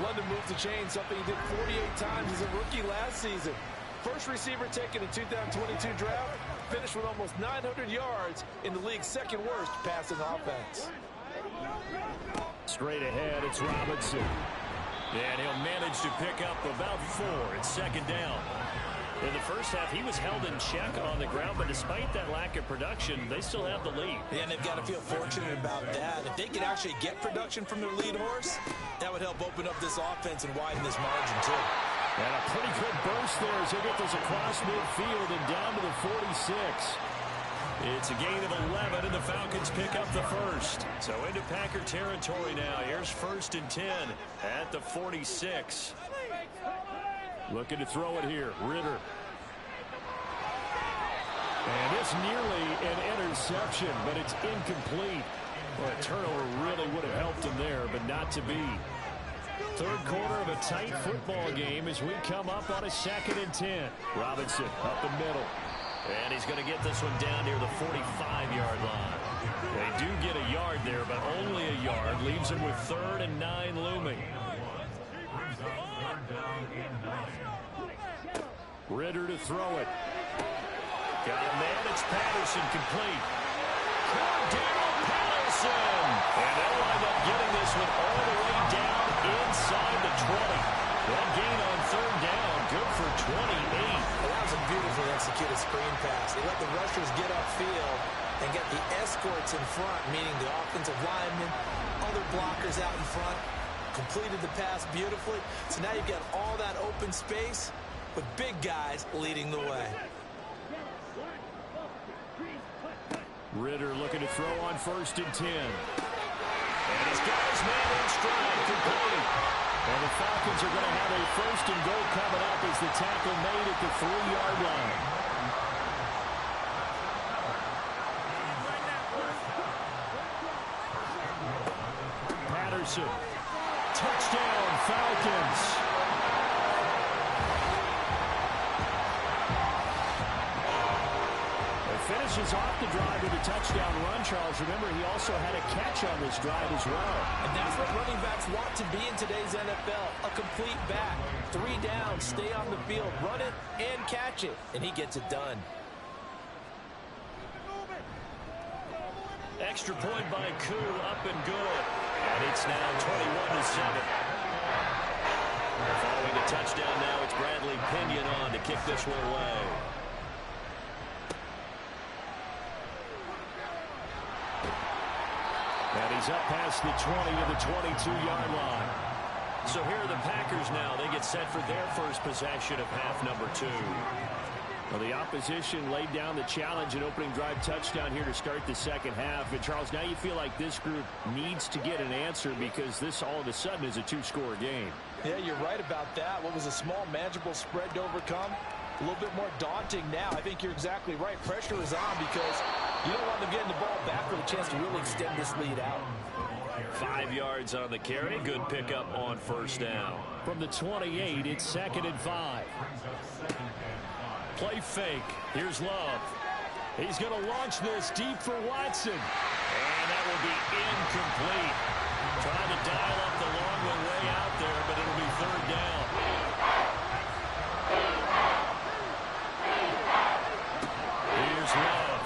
London moved the chain, something he did 48 times as a rookie last season. First receiver taken in 2022 draft, finished with almost 900 yards in the league's second worst passing offense. Straight ahead, it's Robinson. And he'll manage to pick up about 4. It's second down. In the first half, he was held in check on the ground, but despite that lack of production, they still have the lead. And they've got to feel fortunate about that. If they could actually get production from their lead horse, that would help open up this offense and widen this margin, too. And a pretty good burst there as he'll get this across midfield and down to the 46. It's a gain of 11, and the Falcons pick up the first. So into Packer territory now. Here's 1st and 10 at the 46. Looking to throw it here. Ritter. And it's nearly an interception, but it's incomplete. Well, a turnover really would have helped him there, but not to be. Third quarter of a tight football game as we come up on a 2nd and 10. Robinson up the middle. And he's going to get this one down near the 45-yard line. They do get a yard there, but only a yard. Leaves him with 3rd and 9 looming. Ritter to throw it. Got a man. It's Patterson complete. Cordell Patterson. And they'll wind up getting this one all the way down inside the 20. That gain on 3rd down. Good for 28. Well, that was a beautifully executed screen pass. They let the rushers get upfield and get the escorts in front, meaning the offensive linemen, other blockers out in front. Completed the pass beautifully. So now you've got all that open space with big guys leading the way. Ritter looking to throw on 1st and 10. And he's got his man in stride, complete. And the Falcons are going to have a 1st and goal coming up as the tackle made at the 3-yard line. Patterson. Touchdown, Falcons. Finishes off the drive with a touchdown run, Charles. Remember, he also had a catch on this drive as well. And that's what running backs want to be in today's NFL. A complete back. 3 downs, stay on the field, run it, and catch it. And he gets it done. Extra point by Koo, up and good. And it's now 21-7. Following a touchdown now, it's Bradley Pinion on to kick this one away. And he's up past the 20 to the 22-yard line. So here are the Packers now. They get set for their first possession of half number 2. Well, the opposition laid down the challenge, an opening drive touchdown here to start the second half. And, Charles, now you feel like this group needs to get an answer because this all of a sudden is a 2-score game. Yeah, you're right about that. What was a small, manageable spread to overcome, a little bit more daunting now. I think you're exactly right. Pressure is on because you don't want them getting the ball back with a chance to really extend this lead out. 5 yards on the carry. Good pickup on 1st down. From the 28, it's 2nd and 5. Play fake. Here's Love. He's going to launch this deep for Watson. And that will be incomplete. Trying to dial up the long one way out there, but it'll be 3rd down. Here's Love.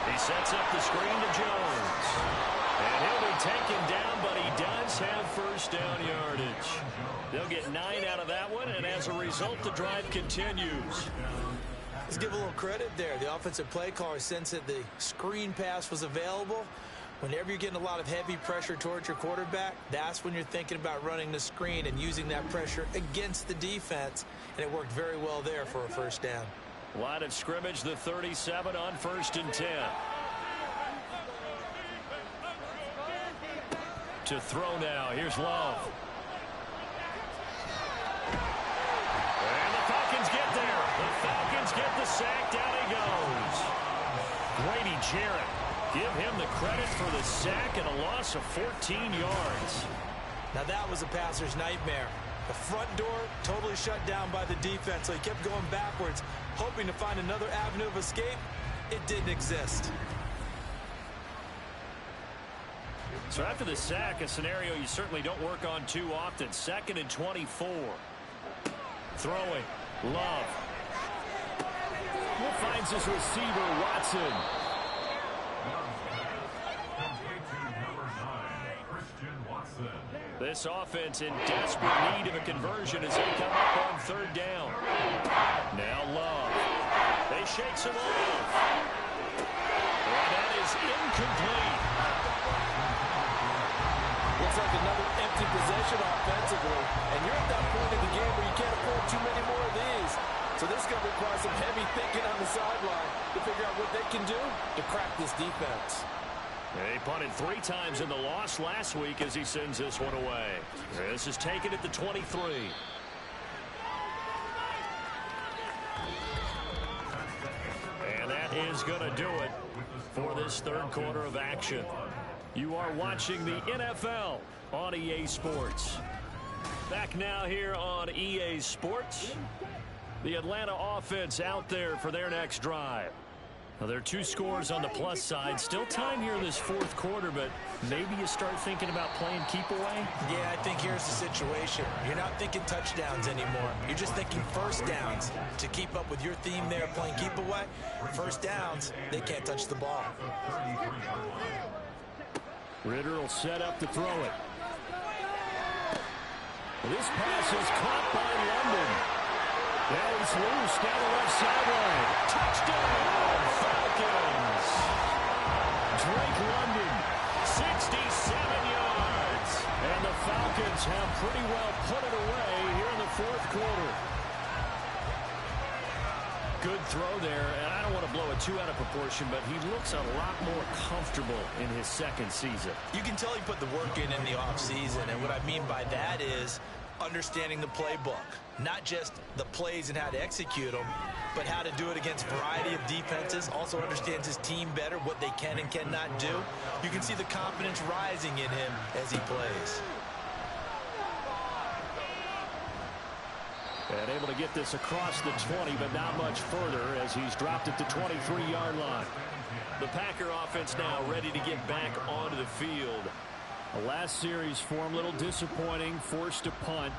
He sets up the screen to Jones. And he'll be taken down, but he does have 1st down yardage. They'll get 9 out of that one, and as a result, the drive continues. Let's give a little credit there. The offensive play caller sensed that the screen pass was available. Whenever you're getting a lot of heavy pressure towards your quarterback, that's when you're thinking about running the screen and using that pressure against the defense. And it worked very well there for a 1st down. Line of scrimmage, the 37 on 1st and 10. To throw now. Here's Love. And the Falcons get there. The Falcons get the sack. Down he goes. Grady Jarrett. Give him the credit for the sack and a loss of 14 yards. Now that was a passer's nightmare. The front door totally shut down by the defense, so he kept going backwards, hoping to find another avenue of escape. It didn't exist. So after the sack, a scenario you certainly don't work on too often. 2nd and 24. Throwing. Love. Finds his receiver, Watson. This offense in desperate need of a conversion as they come up on 3rd down. Now Love. They shake some off. And that is incomplete. Looks like another empty possession offensively. And you're at that point in the game where you can't afford too many more of these. So this is going to require some heavy thinking on the sideline to figure out what they can do to crack this defense. He punted 3 times in the loss last week as he sends this one away. This is taken at the 23. And that is going to do it for this 3rd quarter of action. You are watching the NFL on EA Sports. Back now here on EA Sports. The Atlanta offense out there for their next drive. Now, there are 2 scores on the plus side. Still time here in this 4th quarter, but maybe you start thinking about playing keep away? Yeah, I think here's the situation. You're not thinking touchdowns anymore. You're just thinking first downs. To keep up with your theme there, playing keep away, first downs, they can't touch the ball. Ritter will set up to throw it. This pass is caught by London. Now he's loose down the left sideline. Touchdown, Falcons. Drake London, 67 yards. And the Falcons have pretty well put it away here in the 4th quarter. Good throw there, and I don't want to blow it too out of proportion, but he looks a lot more comfortable in his 2nd season. You can tell he put the work in the offseason, and what I mean by that is understanding the playbook. Not just the plays and how to execute them, but how to do it against a variety of defenses. Also understands his team better, what they can and cannot do. You can see the confidence rising in him as he plays. And able to get this across the 20, but not much further as he's dropped at the 23-yard line. The Packer offense now ready to get back onto the field. The last series for him, a little disappointing, forced to punt.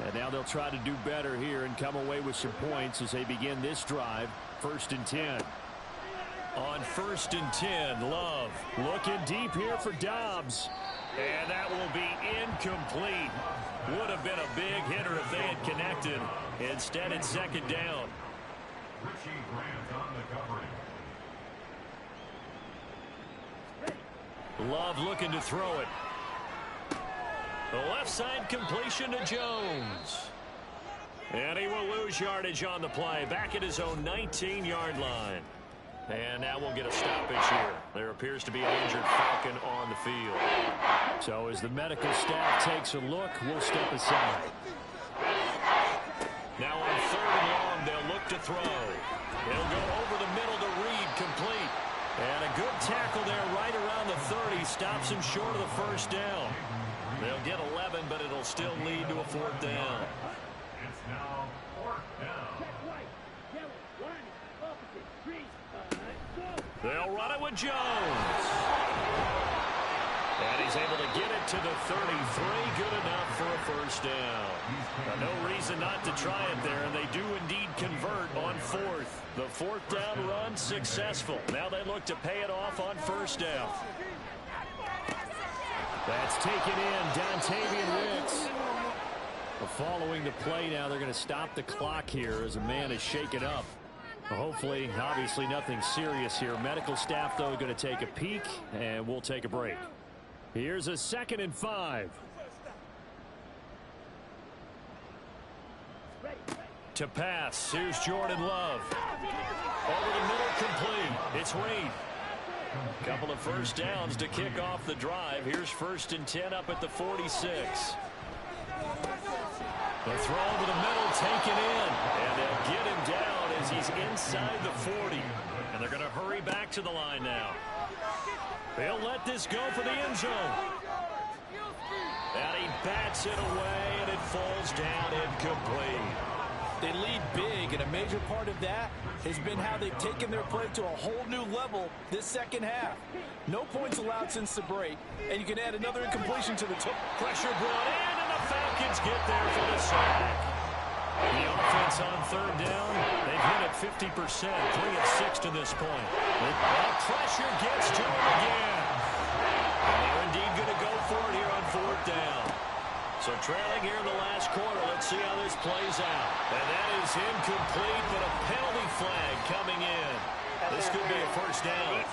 And now they'll try to do better here and come away with some points as they begin this drive. 1st and 10. On 1st and 10, Love looking deep here for Dobbs. And that will be incomplete. Would have been a big hitter if they had connected. Instead, it's 2nd down. Love looking to throw it. The left side completion to Jones. And he will lose yardage on the play. Back at his own 19-yard line. And now we'll get a stoppage here. There appears to be an injured Falcon on the field. So as the medical staff takes a look, we'll step aside. Now on 3rd and long, they'll look to throw. They'll go over the middle to Reed, complete. And a good tackle there right around the 30. Stops him short of the 1st down. They'll get 11, but it'll still lead to a 4th down. It's now 4th down. They'll run it with Jones. And he's able to get it to the 33. Good enough for a 1st down. Now, no reason not to try it there, and they do indeed convert on 4th. The 4th down run successful. Now they look to pay it off on 1st down. That's taken in. Dontavian Wicks. Following the play now, they're going to stop the clock here as a man is shaken up. Hopefully, obviously nothing serious here. Medical staff, though, going to take a peek, and we'll take a break. Here's a 2nd and 5. To pass, here's Jordan Love. Over the middle, complete. It's Reed. Couple of 1st downs to kick off the drive. Here's 1st and 10 up at the 46. The throw over the middle taken in. And they'll get him down as as he's inside the 40. And they're going to hurry back to the line now. They'll let this go for the end zone. And he bats it away, and it falls down incomplete. They lead big, and a major part of that has been how they've taken their play to a whole new level this second half. No points allowed since the break, and you can add another incompletion to the total. Pressure brought in, and the Falcons get there for the sack. The offense on third down, they've hit it 50%, 3 of 6 to this point. The pressure gets to them again. And they're indeed going to go for it here on fourth down. So trailing here in the last quarter, let's see how this plays out. And that is incomplete, but a penalty flag coming in. This could be a first down.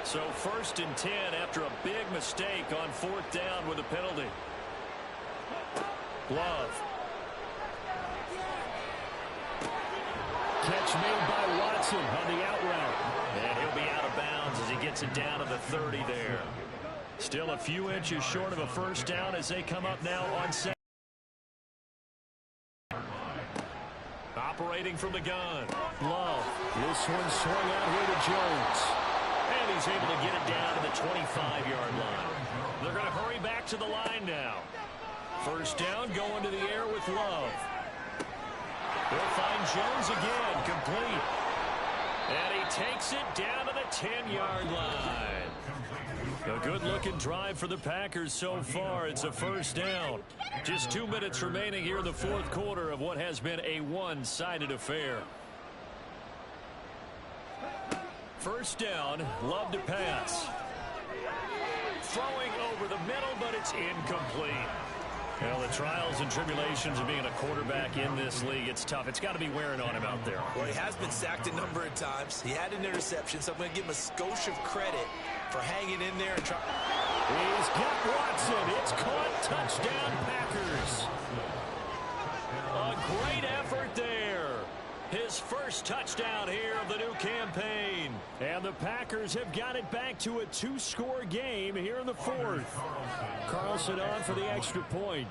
So 1st and 10 after a big mistake on fourth down with a penalty. Love. Catch made by Watson on the out route. And he'll be out of bounds as he gets it down to the 30 there. Still a few inches short of a first down as they come up now on second. Operating from the gun. Love. This one swung out here to Jones. And he's able to get it down to the 25-yard line. They're going to hurry back to the line now. First down going to the air with Love. They'll find Jones again, complete. And he takes it down to the 10-yard line. A good-looking drive for the Packers so far. It's a first down. Just 2 minutes remaining here in the fourth quarter of what has been a one-sided affair. First down, Love to pass. Throwing over the middle, but it's incomplete. Well, the trials and tribulations of being a quarterback in this league, it's tough. It's got to be wearing on him out there. Well, he has been sacked a number of times. He had an interception, so I'm going to give him a skosh of credit for hanging in there and trying. He's got Watson. It's caught. Touchdown, Packers. A great effort there. His first touchdown here of the new campaign. And the Packers have got it back to a 2-score game here in the fourth. Carlson on for the extra point.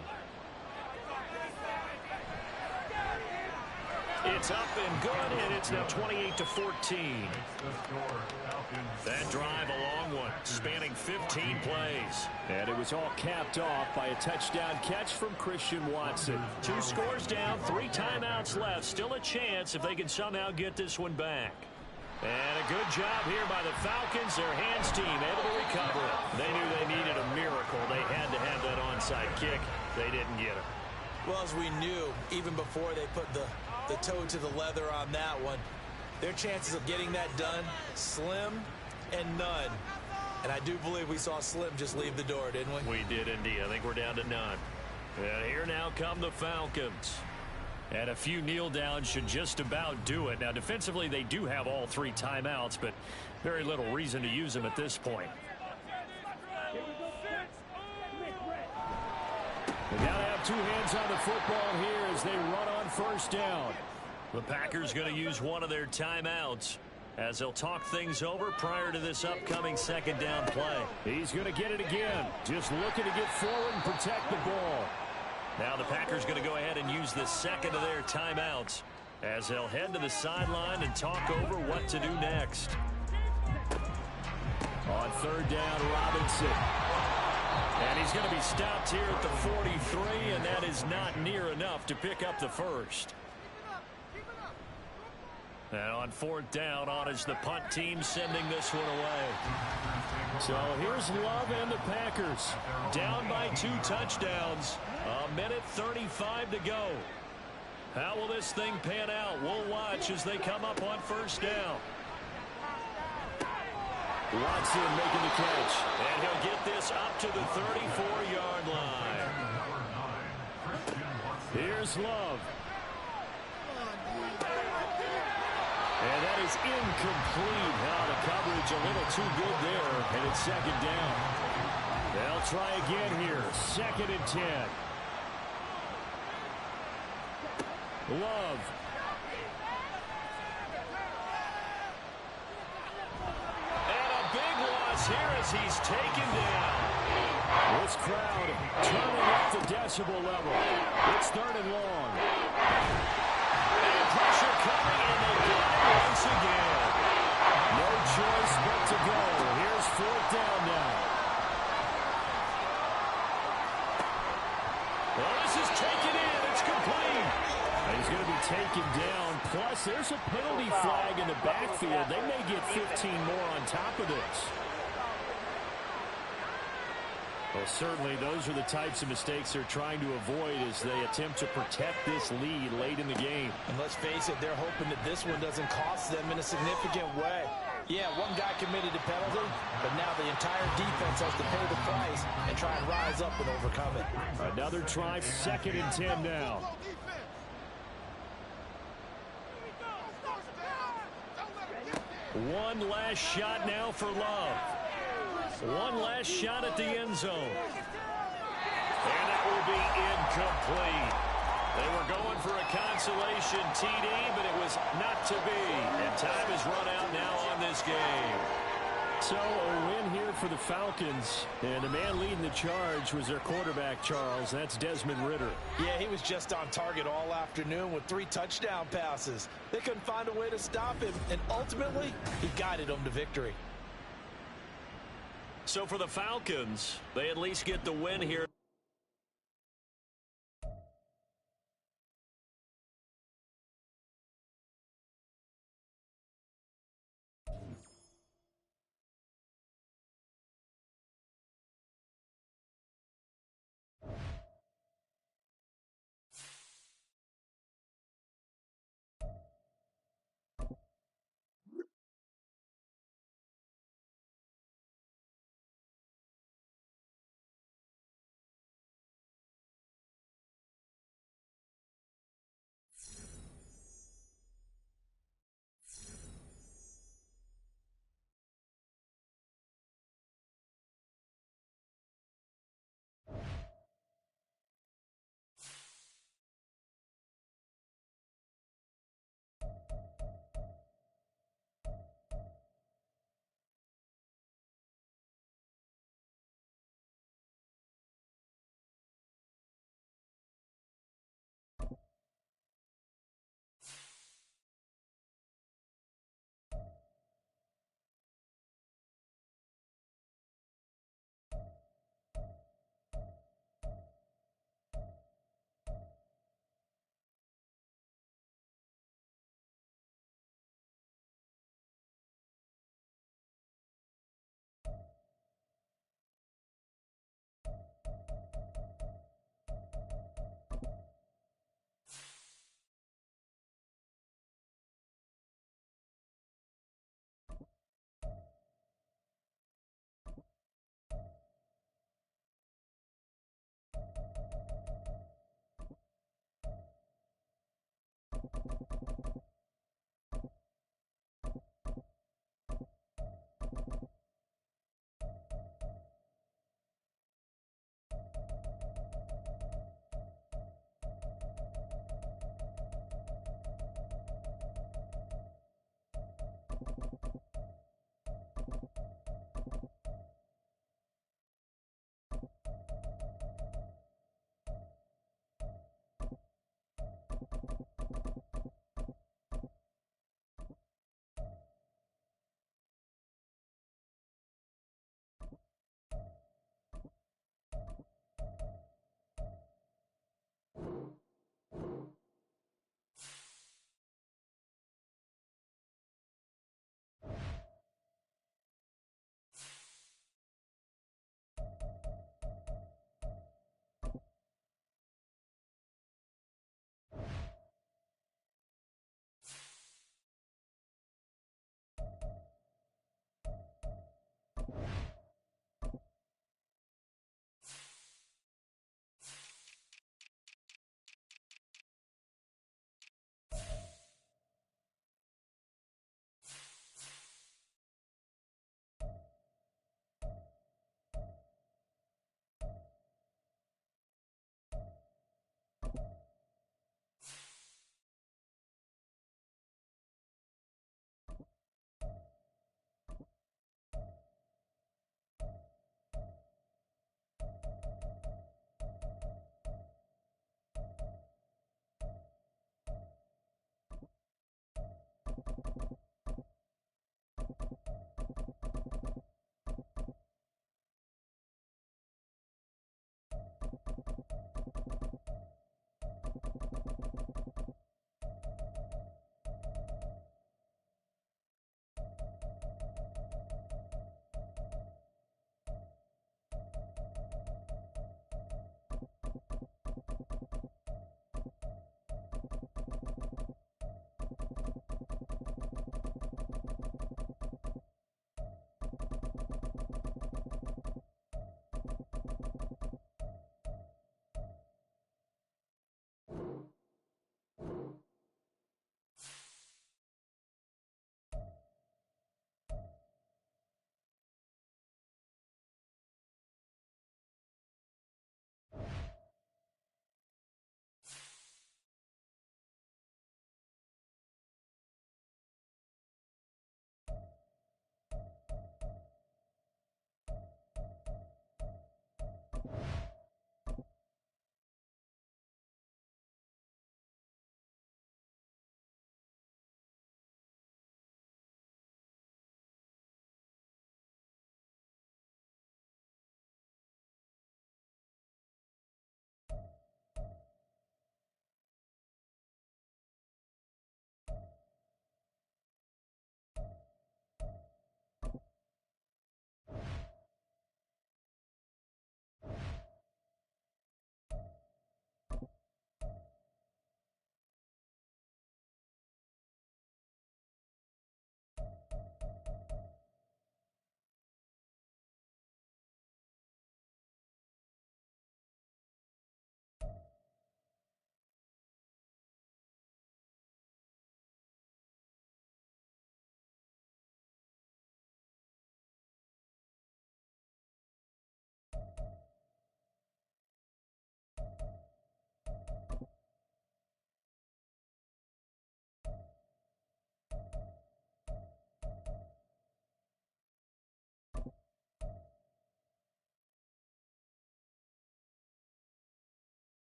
It's up and good, and it's now 28-14. That drive, a long one, spanning 15 plays. And it was all capped off by a touchdown catch from Christian Watson. 2 scores down, 3 timeouts left. Still a chance if they can somehow get this one back. And a good job here by the Falcons. Their hands team able to recover it. They knew they needed a miracle. They had to have that onside kick. They didn't get it. Well, as we knew, even before they put the toe to the leather on that one, their chances of getting that done, slim and none. And I do believe we saw Slim just leave the door, didn't we? We did indeed. I think we're down to none. And here now come the Falcons. And a few kneel downs should just about do it. Now, defensively, they do have all 3 timeouts, but very little reason to use them at this point. They got to have 2 hands on the football here as they run on first down. The Packers going to use one of their timeouts as they'll talk things over prior to this upcoming second down play. He's going to get it again. Just looking to get forward and protect the ball. Now the Packers going to go ahead and use the second of their timeouts as they'll head to the sideline and talk over what to do next. On third down, Robinson. And he's going to be stopped here at the 43, and that is not near enough to pick up the first. And on fourth down, on is the punt team sending this one away. So here's Love and the Packers. Down by 2 touchdowns. A minute 35 to go. How will this thing pan out? We'll watch as they come up on first down. Watson making the catch. And he'll get this up to the 34-yard line. Here's Love. And that is incomplete. Now the coverage a little too good there. And it's second down. They'll try again here. 2nd and 10. Love. And a big loss here as as he's taken down. This crowd turning up the decibel level. It's 3rd and long. And pressure coming, and they get it once again. No choice but to go. Here's 4th down now. Well, this is taken in. It's complete. He's going to be taken down. Plus, there's a penalty flag in the backfield. They may get 15 more on top of this. Well, certainly those are the types of mistakes they're trying to avoid as they attempt to protect this lead late in the game. And let's face it, they're hoping that this one doesn't cost them in a significant way. Yeah, one guy committed a penalty, but now the entire defense has to pay the price and try and rise up and overcome it. Another try, 2nd and 10 now. One last shot now for Love. One last shot at the end zone. And that will be incomplete. They were going for a consolation TD, but it was not to be. And time has run out now on this game. So a win here for the Falcons. And the man leading the charge was their quarterback, Charles. That's Desmond Ridder. Yeah, he was just on target all afternoon with 3 touchdown passes. They couldn't find a way to stop him, and ultimately, he guided them to victory. So for the Falcons, they at least get the win here.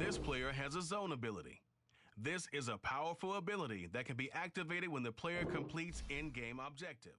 This player has a zone ability. This is a powerful ability that can be activated when the player completes in-game objectives.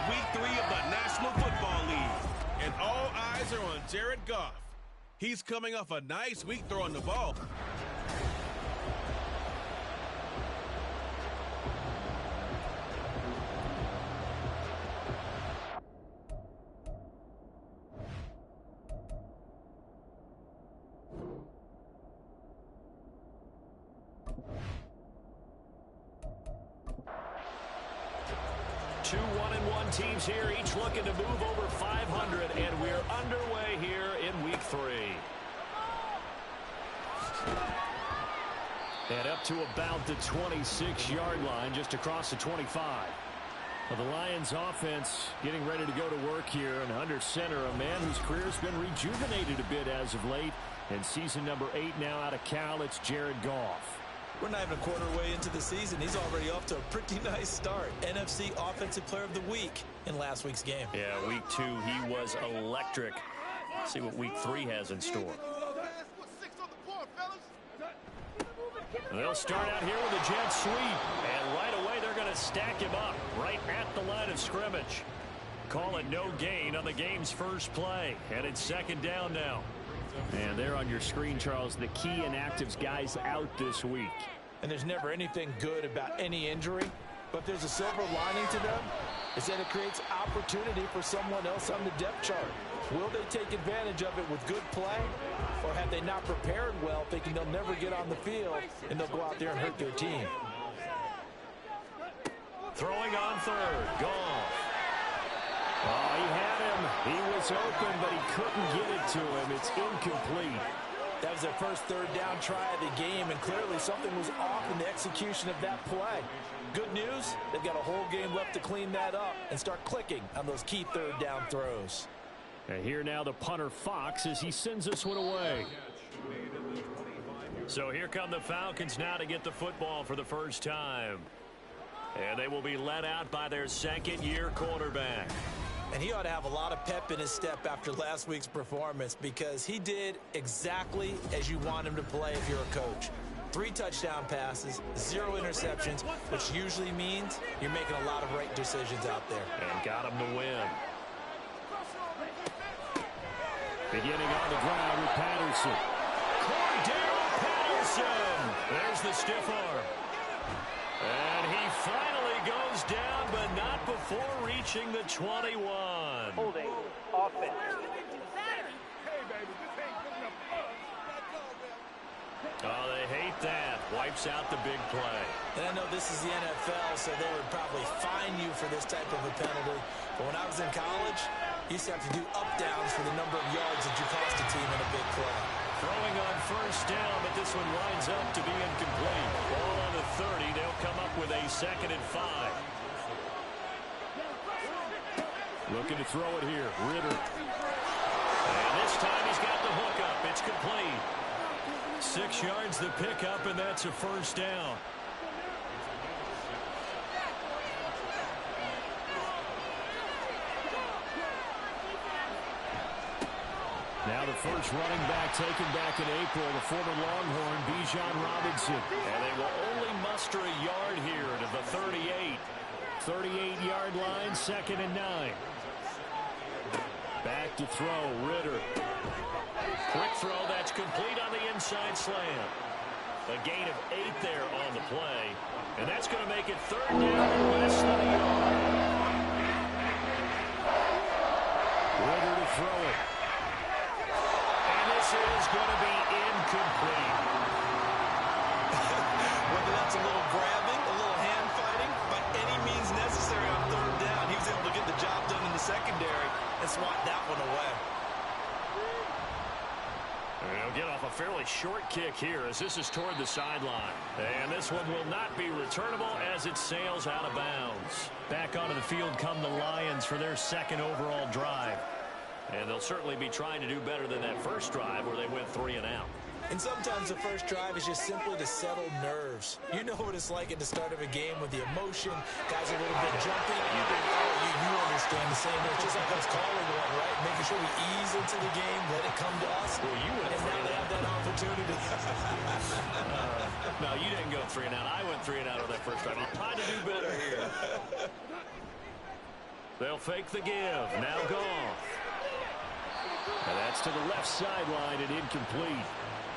Week 3 of the National Football League, and all eyes are on Jared Goff. He's coming off a nice week throwing the ball. Two 1-1 teams here, each looking to move over 500, and we're underway here in Week 3. And up to about the 26-yard line, just across the 25. Well, the Lions offense getting ready to go to work here, and under center, a man whose career's been rejuvenated a bit as of late. And season number 8 now out of Cal, it's Jared Goff. We're not even a quarter way into the season. He's already off to a pretty nice start. NFC Offensive Player of the Week in last week's game. Yeah, Week 2, he was electric. Let's see what Week 3 has in store. They'll start out here with a jet sweep. And right away, they're going to stack him up right at the line of scrimmage. Call it no gain on the game's first play. And it's second down now. And there on your screen, Charles, the key inactives guys out this week. And there's never anything good about any injury, but there's a silver lining to them. It's that it creates opportunity for someone else on the depth chart. Will they take advantage of it with good play, or have they not prepared well, thinking they'll never get on the field, and they'll go out there and hurt their team? Throwing on third, Goff. Oh, he had him. He was open, but he couldn't get it to him. It's incomplete. That was their first third down try of the game, and clearly something was off in the execution of that play. Good news, they've got a whole game left to clean that up and start clicking on those key third down throws. And here now the punter Fox as he sends this one away. So here come the Falcons now to get the football for the first time. And they will be led out by their second-year quarterback. And he ought to have a lot of pep in his step after last week's performance, because he did exactly as you want him to play if you're a coach. 3 touchdown passes, 0 interceptions, which usually means you're making a lot of right decisions out there. And got him to win. Beginning on the ground with Patterson. Cordell Patterson! There's the stiff arm. And he finally goes down, but not before reaching the 21. Holding offense. Oh, they hate that. Wipes out the big play. And I know this is the NFL, so they would probably fine you for this type of a penalty. But when I was in college, you used to have to do up-downs for the number of yards that you cost a team in a big play. Throwing on first down, but this one winds up to be incomplete. Ball on the 30. They'll come up with a 2nd and 5. Looking to throw it here. Ritter. And this time he's got the hook up. It's complete. 6 yards the pickup, and that's a first down. Now the first running back taken back in April, the former Longhorn, Bijan Robinson. And they will only muster a yard here to the 38. 38-yard line, 2nd and 9. Back to throw, Ritter. Quick throw, that's complete on the inside slant. A gain of 8 there on the play. And that's going to make it 3rd down and less than a yard. Ritter to throw it. And this is going to be incomplete. Whether that's a little grabbing, a little hand fighting, by any means necessary on 3rd down, he was able to get the job done in the secondary and swat that one away. They'll get off a fairly short kick here as this is toward the sideline. And this one will not be returnable as it sails out of bounds. Back onto the field come the Lions for their 2nd overall drive. And they'll certainly be trying to do better than that first drive where they went 3 and out. And sometimes the first drive is just simply to settle nerves. You know what it's like at the start of a game with the emotion. Guys are a little bit jumpy. You understand the same. It's just like us calling one, right? Making sure we ease into the game, let it come to us. Well, you went and now they have that opportunity. No, you didn't go 3 and out. I went 3 and out on that first drive. I'm trying to do better here. They'll fake the give. Now Goff. And that's to the left sideline and incomplete.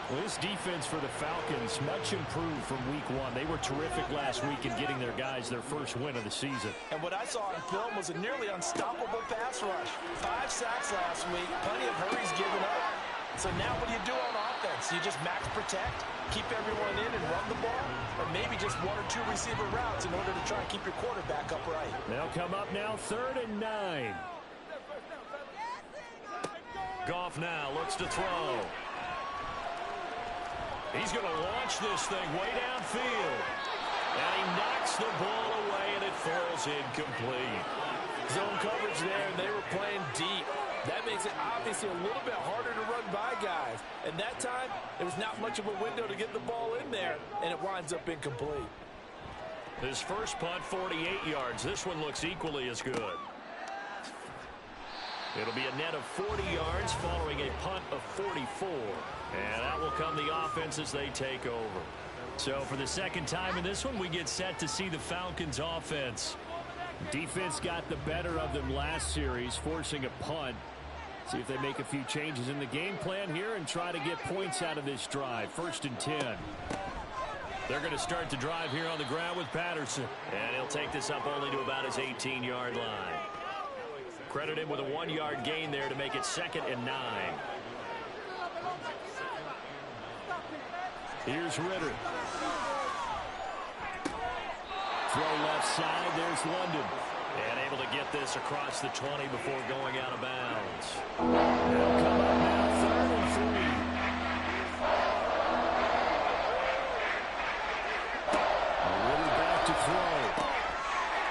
Well, this defense for the Falcons much improved from week 1. They were terrific last week in getting their guys their first win of the season. And what I saw on film was a nearly unstoppable pass rush. 5 sacks last week, plenty of hurries given up. So now what do you do on offense? You just max protect, keep everyone in and run the ball, or maybe just 1 or 2 receiver routes in order to try and keep your quarterback upright. They'll come up now 3rd and 9. Goff now looks to throw. He's going to launch this thing way downfield. And he knocks the ball away, and it falls incomplete. Zone coverage there, and they were playing deep. That makes it obviously a little bit harder to run by guys. And that time, there was not much of a window to get the ball in there, and it winds up incomplete. His first punt, 48 yards. This one looks equally as good. It'll be a net of 40 yards following a punt of 44. And that will come the offense as they take over. So for the 2nd time in this one, we get set to see the Falcons offense. Defense got the better of them last series, forcing a punt. See if they make a few changes in the game plan here and try to get points out of this drive. 1st and 10. They're going to start the drive here on the ground with Patterson. And he'll take this up only to about his 18-yard line. Credit him with a 1-yard gain there to make it 2nd and 9. Here's Ritter. Throw left side. There's London. And able to get this across the 20 before going out of bounds. They'll come up now 3rd and 3. Ritter back to throw.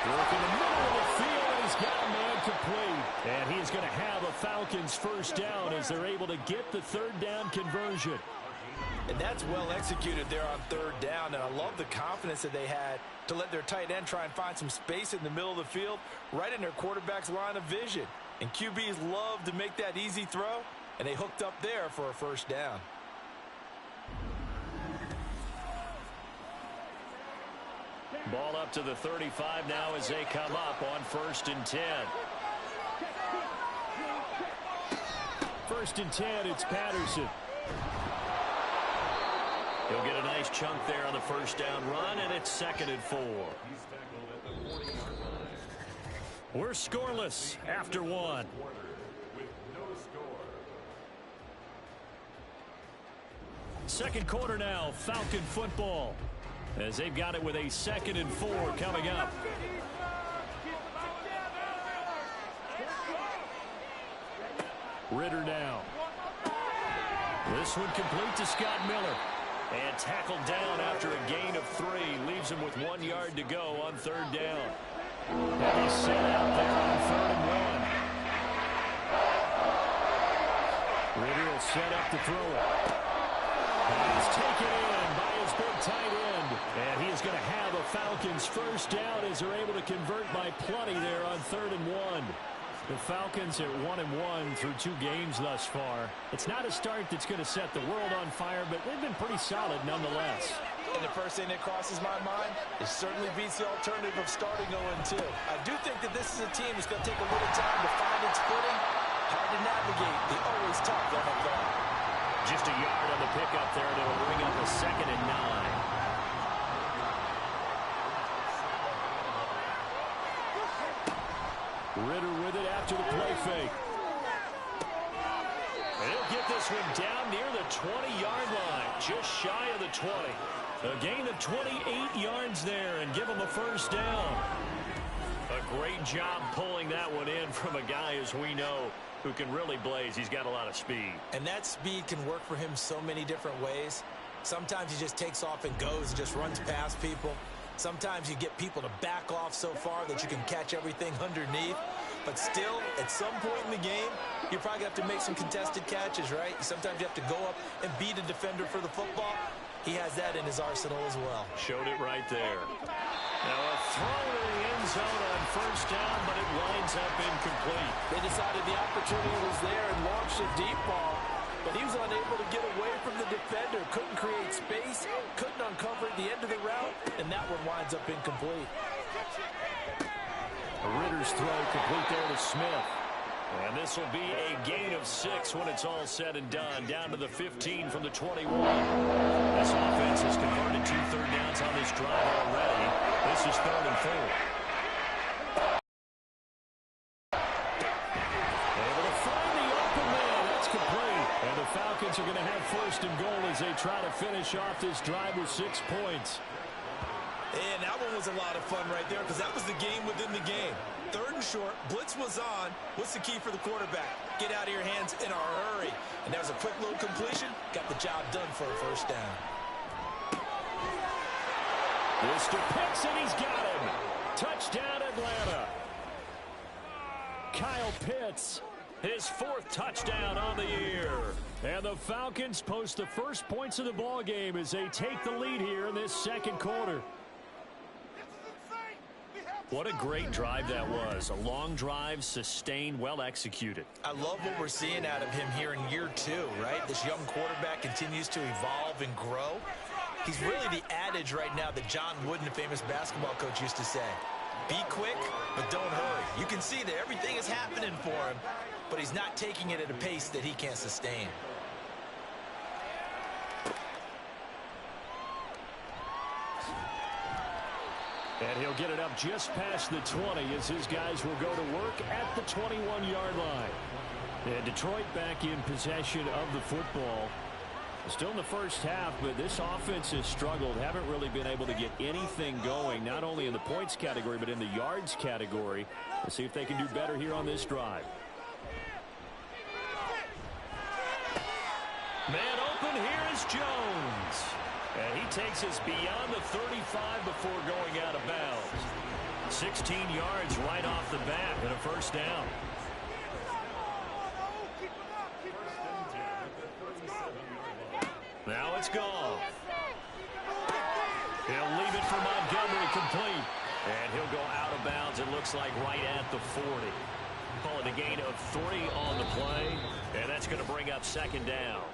Work in the middle of the field. He's got a man complete. And he's going to have a Falcons 1st down as they're able to get the 3rd down conversion. And that's well executed there on 3rd down. And I love the confidence that they had to let their tight end try and find some space in the middle of the field, right in their quarterback's line of vision. And QBs love to make that easy throw, and they hooked up there for a 1st down. Ball up to the 35 now as they come up on 1st and 10. 1st and 10, it's Patterson. He'll get a nice chunk there on the 1st down run, and it's 2nd and 4. We're scoreless after 1. Second quarter now, Falcon football, as they've got it with a 2nd and 4 coming up. Ritter now. This one complete to Scott Miller. And tackled down after a gain of 3. Leaves him with 1 yard to go on 3rd down. And he's set out there on 3rd and 1. Ritter will set up to throw it. And he's taken in by his big tight end. And he is going to have a Falcons 1st down as they're able to convert by plenty there on 3rd and 1. The Falcons are 1-1 through 2 games thus far. It's not a start that's going to set the world on fire, but they've been pretty solid nonetheless. And the first thing that crosses my mind, it certainly beats the alternative of starting 0-2. I do think that this is a team that's going to take a little time to find its footing. Hard to navigate the always tough NFL. Just a yard on the pickup there, and it'll bring up a 2nd and 9. Ritter with it after the play fake. And he'll get this one down near the 20-yard line, just shy of the 20. A gain of 28 yards there and give him a first down. A great job pulling that one in from a guy, as we know, who can really blaze. He's got a lot of speed. And that speed can work for him so many different ways. Sometimes he just takes off and goes and just runs past people. Sometimes you get people to back off so far that you can catch everything underneath. But still, at some point in the game, you probably have to make some contested catches, right? Sometimes you have to go up and beat a defender for the football. He has that in his arsenal as well. Showed it right there. Now a throw in the end zone on first down, but it winds up incomplete. They decided the opportunity was there and launched a deep ball, but he was unable to get away from the defender. Couldn't create space, couldn't uncover the end of the route, and that one winds up incomplete. Ritter's throw complete there to Smith. And this will be a gain of 6 when it's all said and done. Down to the 15 from the 21. This offense has converted 2 third downs on this drive already. This is 3rd and 4. Able to find the open man. That's complete. And the Falcons are going to have 1st and goal as they try to finish off this drive with 6 points. And that one was a lot of fun right there because that was the game within the game. 3rd and short, blitz was on. What's the key for the quarterback? Get out of your hands in a hurry. And there's a quick little completion. Got the job done for a first down. Mr. Pitts, and he's got him. Touchdown, Atlanta. Kyle Pitts, his 4th touchdown on the year. And the Falcons post the first points of the ball game as they take the lead here in this 2nd quarter. What a great drive that was. A long drive, sustained, well executed. I love what we're seeing out of him here in year 2, right? This young quarterback continues to evolve and grow. He's really the adage right now that John Wooden, the famous basketball coach, used to say. Be quick, but don't hurry. You can see that everything is happening for him, but he's not taking it at a pace that he can't sustain. And he'll get it up just past the 20 as his guys will go to work at the 21-yard line. And Detroit back in possession of the football. Still in the first half, but this offense has struggled. Haven't really been able to get anything going, not only in the points category, but in the yards category. Let's see if they can do better here on this drive. Man open, here is Jones. And he takes us beyond the 35 before going out of bounds. 16 yards right off the bat and a first down. Now it's gone. He'll leave it for Montgomery complete. And he'll go out of bounds, it looks like, right at the 40. Call it a gain of 3 on the play. And that's going to bring up 2nd down.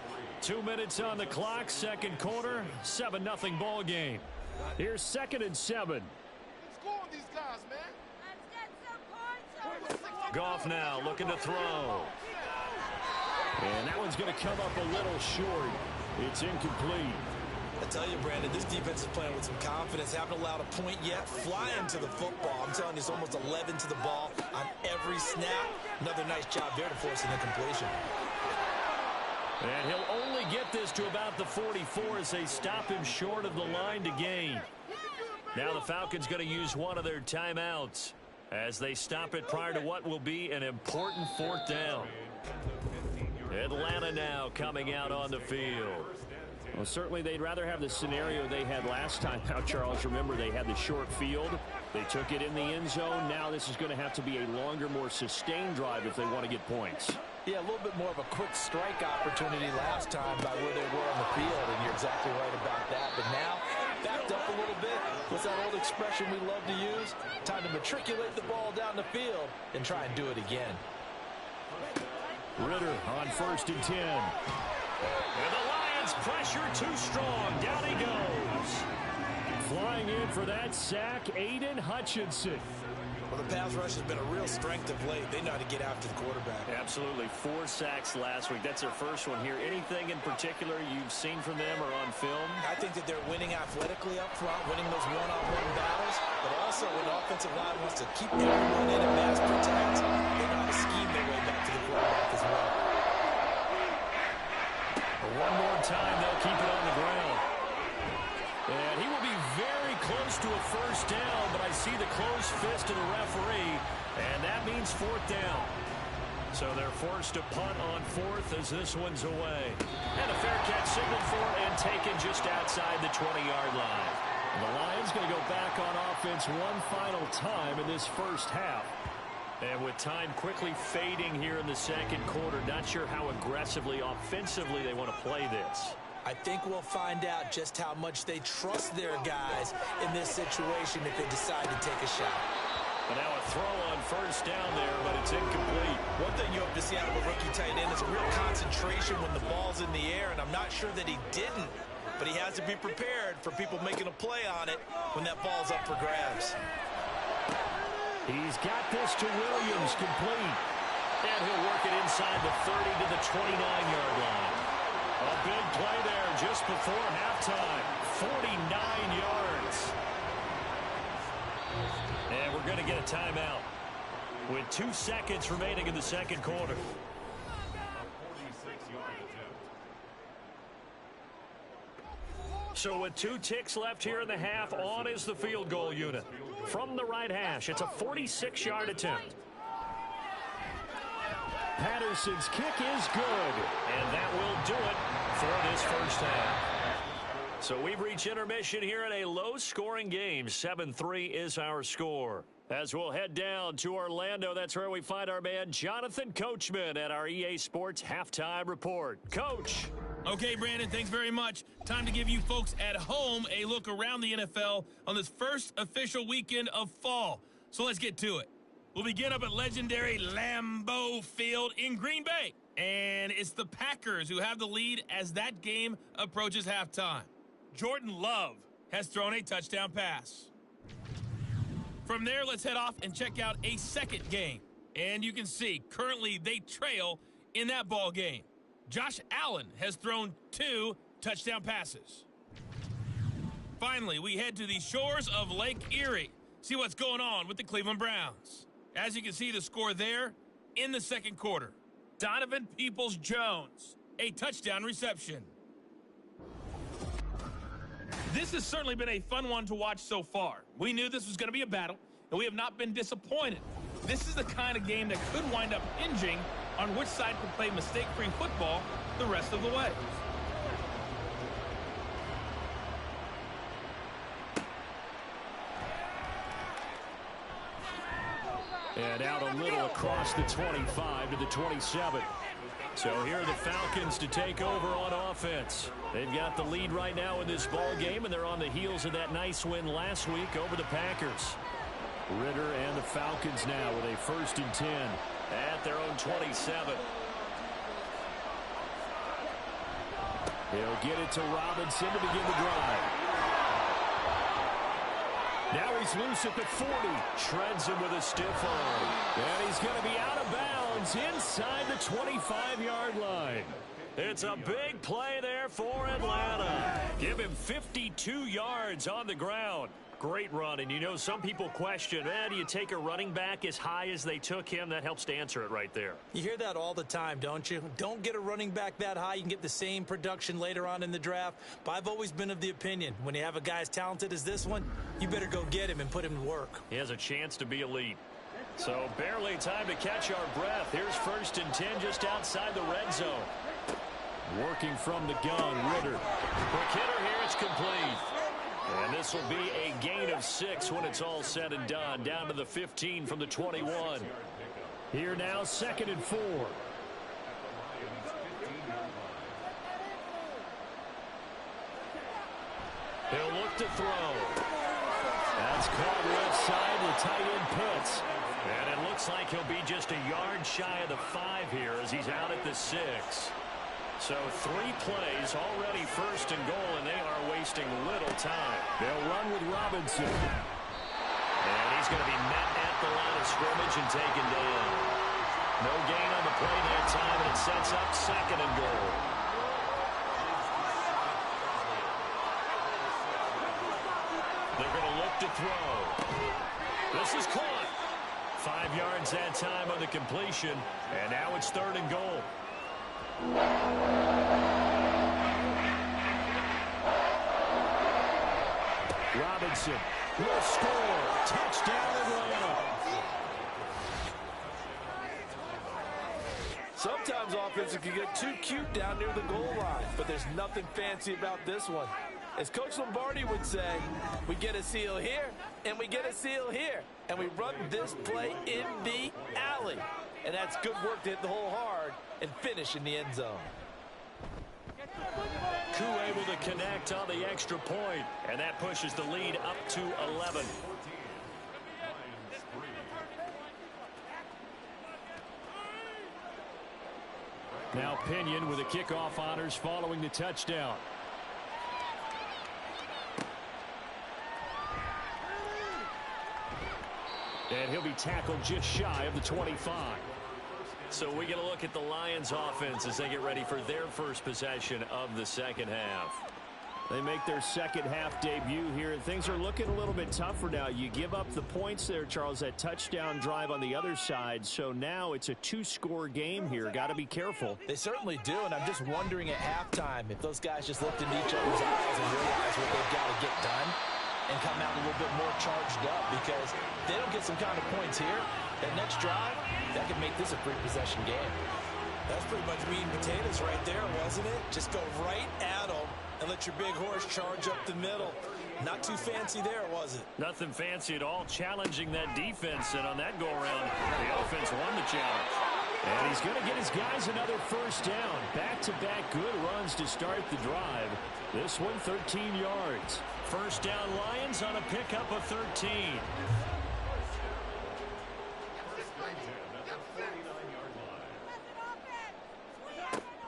2 minutes on the clock, 2nd quarter, 7-0 ball game. Here's 2nd and 7. Let's go on these guys, man. Let's get some points. Goff now looking to throw. And that one's going to come up a little short. It's incomplete. I tell you, Brandon, this defense is playing with some confidence. Haven't allowed a point yet. Flying to the football. I'm telling you, it's almost 11 to the ball on every snap. Another nice job there to force an incompletion. And he'll only get this to about the 44 as they stop him short of the line to gain. Now the Falcons going to use one of their timeouts as they stop it prior to what will be an important 4th down. Atlanta now coming out on the field. Well, certainly they'd rather have the scenario they had last time out, Charles. Remember, they had the short field. They took it in the end zone. Now this is going to have to be a longer, more sustained drive if they want to get points. Yeah, a little bit more of a quick strike opportunity last time by where they were on the field, and you're exactly right about that. But now, backed up a little bit. What's that old expression we love to use? Time to matriculate the ball down the field and try and do it again. Ritter on 1st and 10. And the Lions Defense pressure too strong. Down he goes. Flying in for that sack, Aiden Hutchinson. Well, the pass rush has been a real strength of late. They know how to get after the quarterback. Absolutely. 4 sacks last week. That's their first one here. Anything in particular you've seen from them or on film? I think that they're winning athletically up front, winning those one-on-one battles, but also when the offensive line wants to keep everyone in and mass protect, they know how to scheme their way back to the quarterback as well. One more time, they'll keep it on the ground. And he will be very close to a first down, but I see the closed fist of the referee, and that means 4th down. So they're forced to punt on 4th as this one's away. And a fair catch signaled for and taken just outside the 20-yard line. And the Lions going to go back on offense one final time in this first half. And with time quickly fading here in the second quarter, not sure how aggressively, offensively they want to play this. I think we'll find out just how much they trust their guys in this situation if they decide to take a shot. And now a throw on first down there, but it's incomplete. One thing you hope to see out of a rookie tight end is a real concentration when the ball's in the air, and I'm not sure that he didn't, but he has to be prepared for people making a play on it when that ball's up for grabs. He's got this to Williams, complete. And he'll work it inside the 30 to the 29-yard line. A big play there just before halftime. 49 yards. And we're going to get a timeout with 2 seconds remaining in the second quarter. So with 2 ticks left here in the half, on is the field goal unit. From the right hash, it's a 46-yard attempt. Patterson's kick is good, and that will do it for this first half. So we've reached intermission here in a low-scoring game. 7-3 is our score. As we'll head down to Orlando, that's where we find our man Jonathan Coachman at our EA Sports Halftime Report. Coach. Okay, Brandon, thanks very much. Time to give you folks at home a look around the NFL on this first official weekend of fall. So let's get to it. We'll begin up at legendary Lambeau Field in Green Bay. And it's the Packers who have the lead as that game approaches halftime. Jordan Love has thrown a touchdown pass. From there, let's head off and check out a second game. And you can see, currently they trail in that ball game. Josh Allen has thrown 2 touchdown passes. Finally, we head to the shores of Lake Erie. See what's going on with the Cleveland Browns. As you can see, the score there in the second quarter. Donovan Peoples-Jones, a touchdown reception. This has certainly been a fun one to watch so far. We knew this was going to be a battle, and we have not been disappointed. This is the kind of game that could wind up hinging on which side can play mistake-free football the rest of the way. And out a little across the 25 to the 27. So here are the Falcons to take over on offense. They've got the lead right now in this ball game, and they're on the heels of that nice win last week over the Packers. Ritter and the Falcons now with a 1st and 10 at their own 27. He'll get it to Robinson to begin the drive. Now he's loose at the 40. Shreds him with a stiff arm. And he's going to be out of bounds inside the 25-yard line. It's a big play there for Atlanta. Give him 52 yards on the ground. Great run, and you know some people question, do you take a running back as high as they took him? That helps to answer it right there. You hear that all the time, don't you? Don't get a running back that high. You can get the same production later on in the draft. But I've always been of the opinion, when you have a guy as talented as this one, you better go get him and put him to work. He has a chance to be elite. So barely time to catch our breath. Here's 1st and 10 just outside the red zone. Working from the gun, Ritter. Quick hitter here, it's complete. And this will be a gain of 6 when it's all said and done. Down to the 15 from the 21. Here now, 2nd and 4. He'll look to throw. That's caught left side. The tight end Pitts. And it looks like he'll be just a yard shy of the 5 here as he's out at the 6. So 3 plays already first and goal, and they are wasting little time. They'll run with Robinson. And he's going to be met at the line of scrimmage and taken down. No gain on the play that time, and it sets up second and goal. They're going to look to throw. This is caught. 5 yards that time on the completion, and now it's third and goal. Robinson will score. Touchdown Atlanta. Sometimes offenses can get too cute down near the goal line, but there's nothing fancy about this one. As Coach Lombardi would say, we get a seal here, and we get a seal here, and we run this play in the alley. And that's good work to hit the hole hard and finish in the end zone. Koo able to connect on the extra point, and that pushes the lead up to 11. Now Pinion with the kickoff honors following the touchdown. And he'll be tackled just shy of the 25. So we get a look at the Lions offense as they get ready for their first possession of the second half. They make their second half debut here, and things are looking a little bit tougher now. You give up the points there, Charles, that touchdown drive on the other side. So now it's a 2-score game here. Got to be careful. They certainly do, and I'm just wondering at halftime if those guys just looked into each other's eyes and realized what they've got to get done and come out a little bit more charged up, because if they don't get some kind of points here, that next drive, that could make this a 3-possession game. That's pretty much meat and potatoes right there, wasn't it? Just go right at them and let your big horse charge up the middle. Not too fancy there, was it? Nothing fancy at all, challenging that defense, and on that go-around, the offense won the challenge. And he's going to get his guys another first down. Back-to-back good runs to start the drive. This one, 13 yards. First down Lions on a pickup of 13.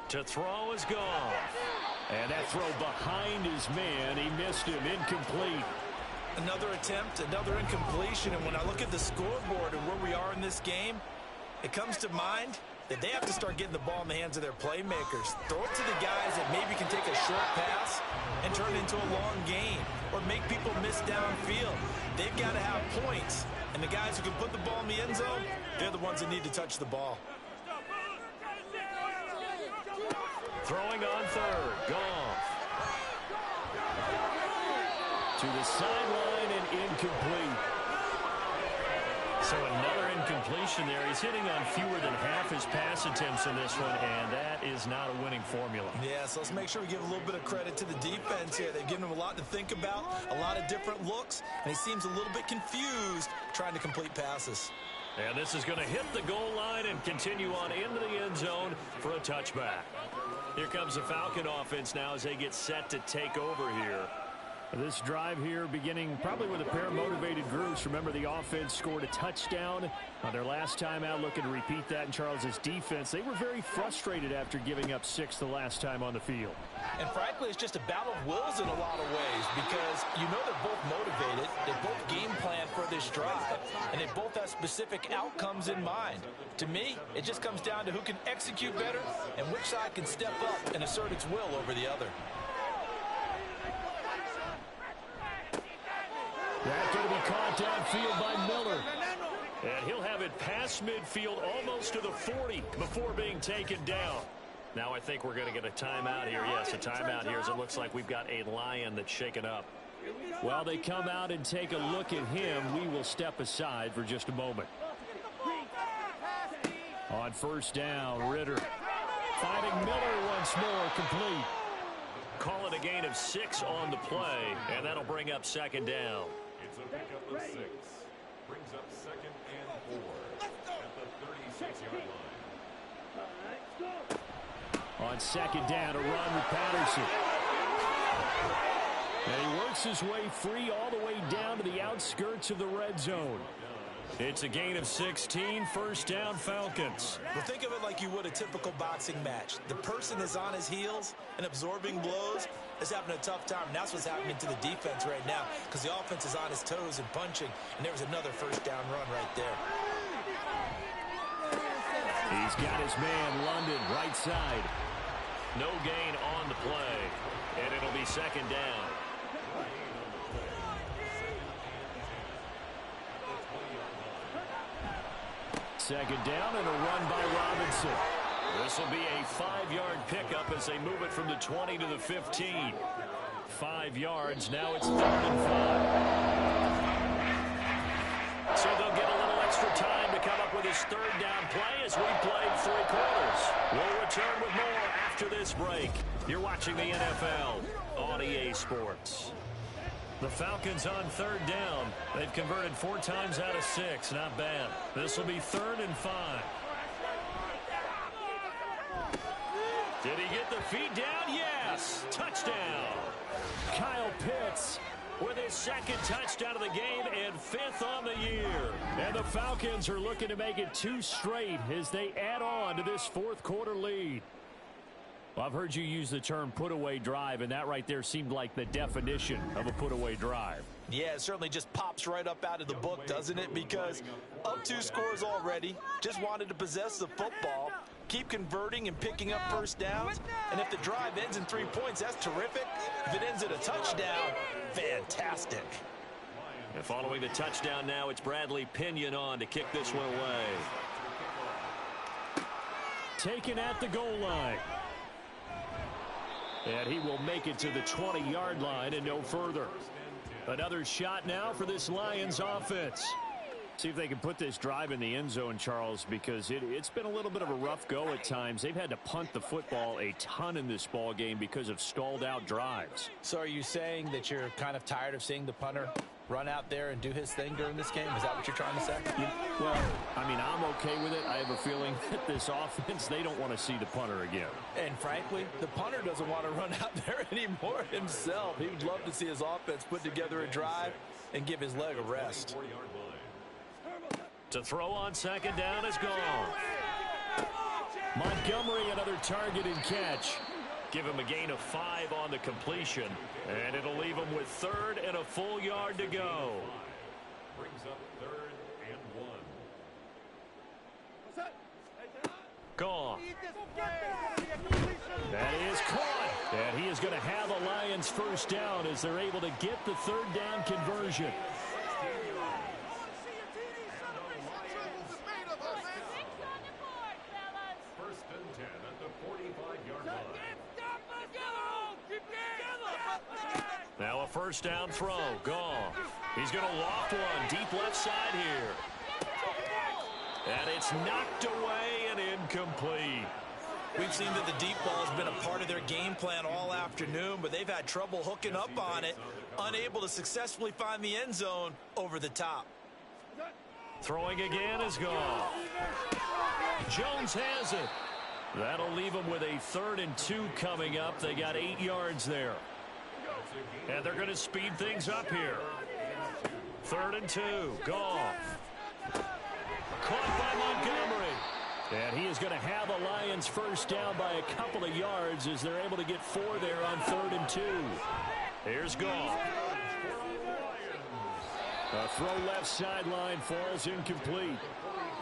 To throw is gone. And that throw behind his man. He missed him. Incomplete. Another attempt, another incompletion. And when I look at the scoreboard and where we are in this game, it comes to mind that they have to start getting the ball in the hands of their playmakers. Throw it to the guys that maybe can take a short pass and turn it into a long gain or make people miss downfield. They've got to have points. And the guys who can put the ball in the end zone, they're the ones that need to touch the ball. Throwing on third. Goff. To the sideline and incomplete. So another incompletion there. He's hitting on fewer than half his pass attempts in this one, and that is not a winning formula. Yeah, so let's make sure we give a little bit of credit to the defense here. They've given him a lot to think about, a lot of different looks, and he seems a little bit confused trying to complete passes. And this is going to hit the goal line and continue on into the end zone for a touchback. Here comes the Falcon offense now as they get set to take over here. This drive here beginning probably with a pair of motivated groups. Remember, the offense scored a touchdown on their last time out. Looking to repeat that in Charles's defense. They were very frustrated after giving up 6 the last time on the field. And frankly, it's just a battle of wills in a lot of ways, because you know they're both motivated. They both game plan for this drive, and they both have specific outcomes in mind. To me, it just comes down to who can execute better and which side can step up and assert its will over the other. That's going to be caught downfield by Miller. And he'll have it past midfield almost to the 40 before being taken down. Now I think we're going to get a timeout here. Yes, a timeout here as it looks like we've got a Lion that's shaken up. While they come out and take a look at him, we will step aside for just a moment. On first down, Ritter finding Miller once more, complete. Call it a gain of 6 on the play, and that'll bring up second down. It's a pickup of 6. Brings up 2nd and 4 at the 36-yard line. On second down, a run with Patterson. And he works his way free all the way down to the outskirts of the red zone. It's a gain of 16, first down Falcons. Well, think of it like you would a typical boxing match. The person is on his heels and absorbing blows is having a tough time. And that's what's happening to the defense right now because the offense is on his toes and punching. And there was another first down run right there. He's got his man, London, right side. No gain on the play, and it'll be second down. Second down and a run by Robinson. This will be a 5-yard pickup as they move it from the 20 to the 15. 5 yards. Now it's 3rd and 5. So they'll get a little extra time to come up with his 3rd down play as we played 3 quarters. We'll return with more after this break. You're watching the NFL on EA Sports. The Falcons on 3rd down. They've converted 4 times out of 6. Not bad. This will be 3rd and 5. Did he get the feet down? Yes. Touchdown. Kyle Pitts with his 2nd touchdown of the game and 5th on the year. And the Falcons are looking to make it 2 straight as they add on to this 4th quarter lead. Well, I've heard you use the term put-away drive, and that right there seemed like the definition of a put-away drive. Yeah, it certainly just pops right up out of the book, doesn't it? Because up 2 scores already, just wanted to possess the football, keep converting and picking up first downs. And if the drive ends in 3 points, that's terrific. If it ends in a touchdown, fantastic. And following the touchdown now, it's Bradley Pinion on to kick this one away. Taken at the goal line. And he will make it to the 20-yard line and no further. Another shot now for this Lions offense. See if they can put this drive in the end zone, Charles, because it's been a little bit of a rough go at times. They've had to punt the football a ton in this ball game because of stalled-out drives. So are you saying that you're kind of tired of seeing the punter run out there and do his thing during this game? Is that what you're trying to say? Well, I mean, I'm okay with it. I have a feeling that this offense, they don't want to see the punter again. And frankly, the punter doesn't want to run out there anymore himself. He would love to see his offense put together a drive and give his leg a rest. To throw on 2nd down is gone. Montgomery, another target and catch. Give him a gain of 5 on the completion, and it'll leave him with 3rd and a full yard to go. Brings up 3rd and 1. Gone. That is caught. And he is going to have a Lions first down as they're able to get the 3rd down conversion. Now a first down throw. Goff. He's going to loft one deep left side here. And it's knocked away and incomplete. We've seen that the deep ball has been a part of their game plan all afternoon, but they've had trouble hooking up on it, unable to successfully find the end zone over the top. Throwing again is Goff. Jones has it. That'll leave them with a 3rd and 2 coming up. They got 8 yards there. And they're going to speed things up here. 3rd and 2. Goff. Caught by Montgomery. And he is going to have a Lions first down by a couple of yards as they're able to get 4 there on 3rd and 2. Here's Goff. A throw left sideline falls incomplete.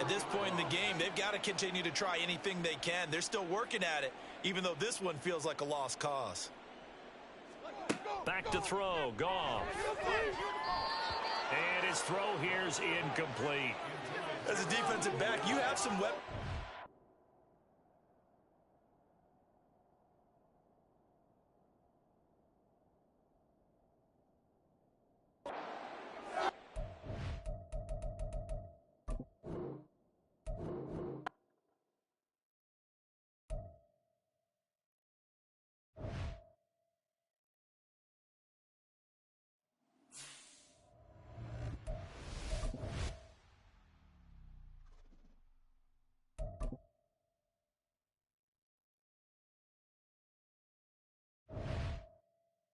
At this point in the game, they've got to continue to try anything they can. They're still working at it, even though this one feels like a lost cause. Back to throw. Goff. And his throw here's incomplete. As a defensive back, you have some weapons.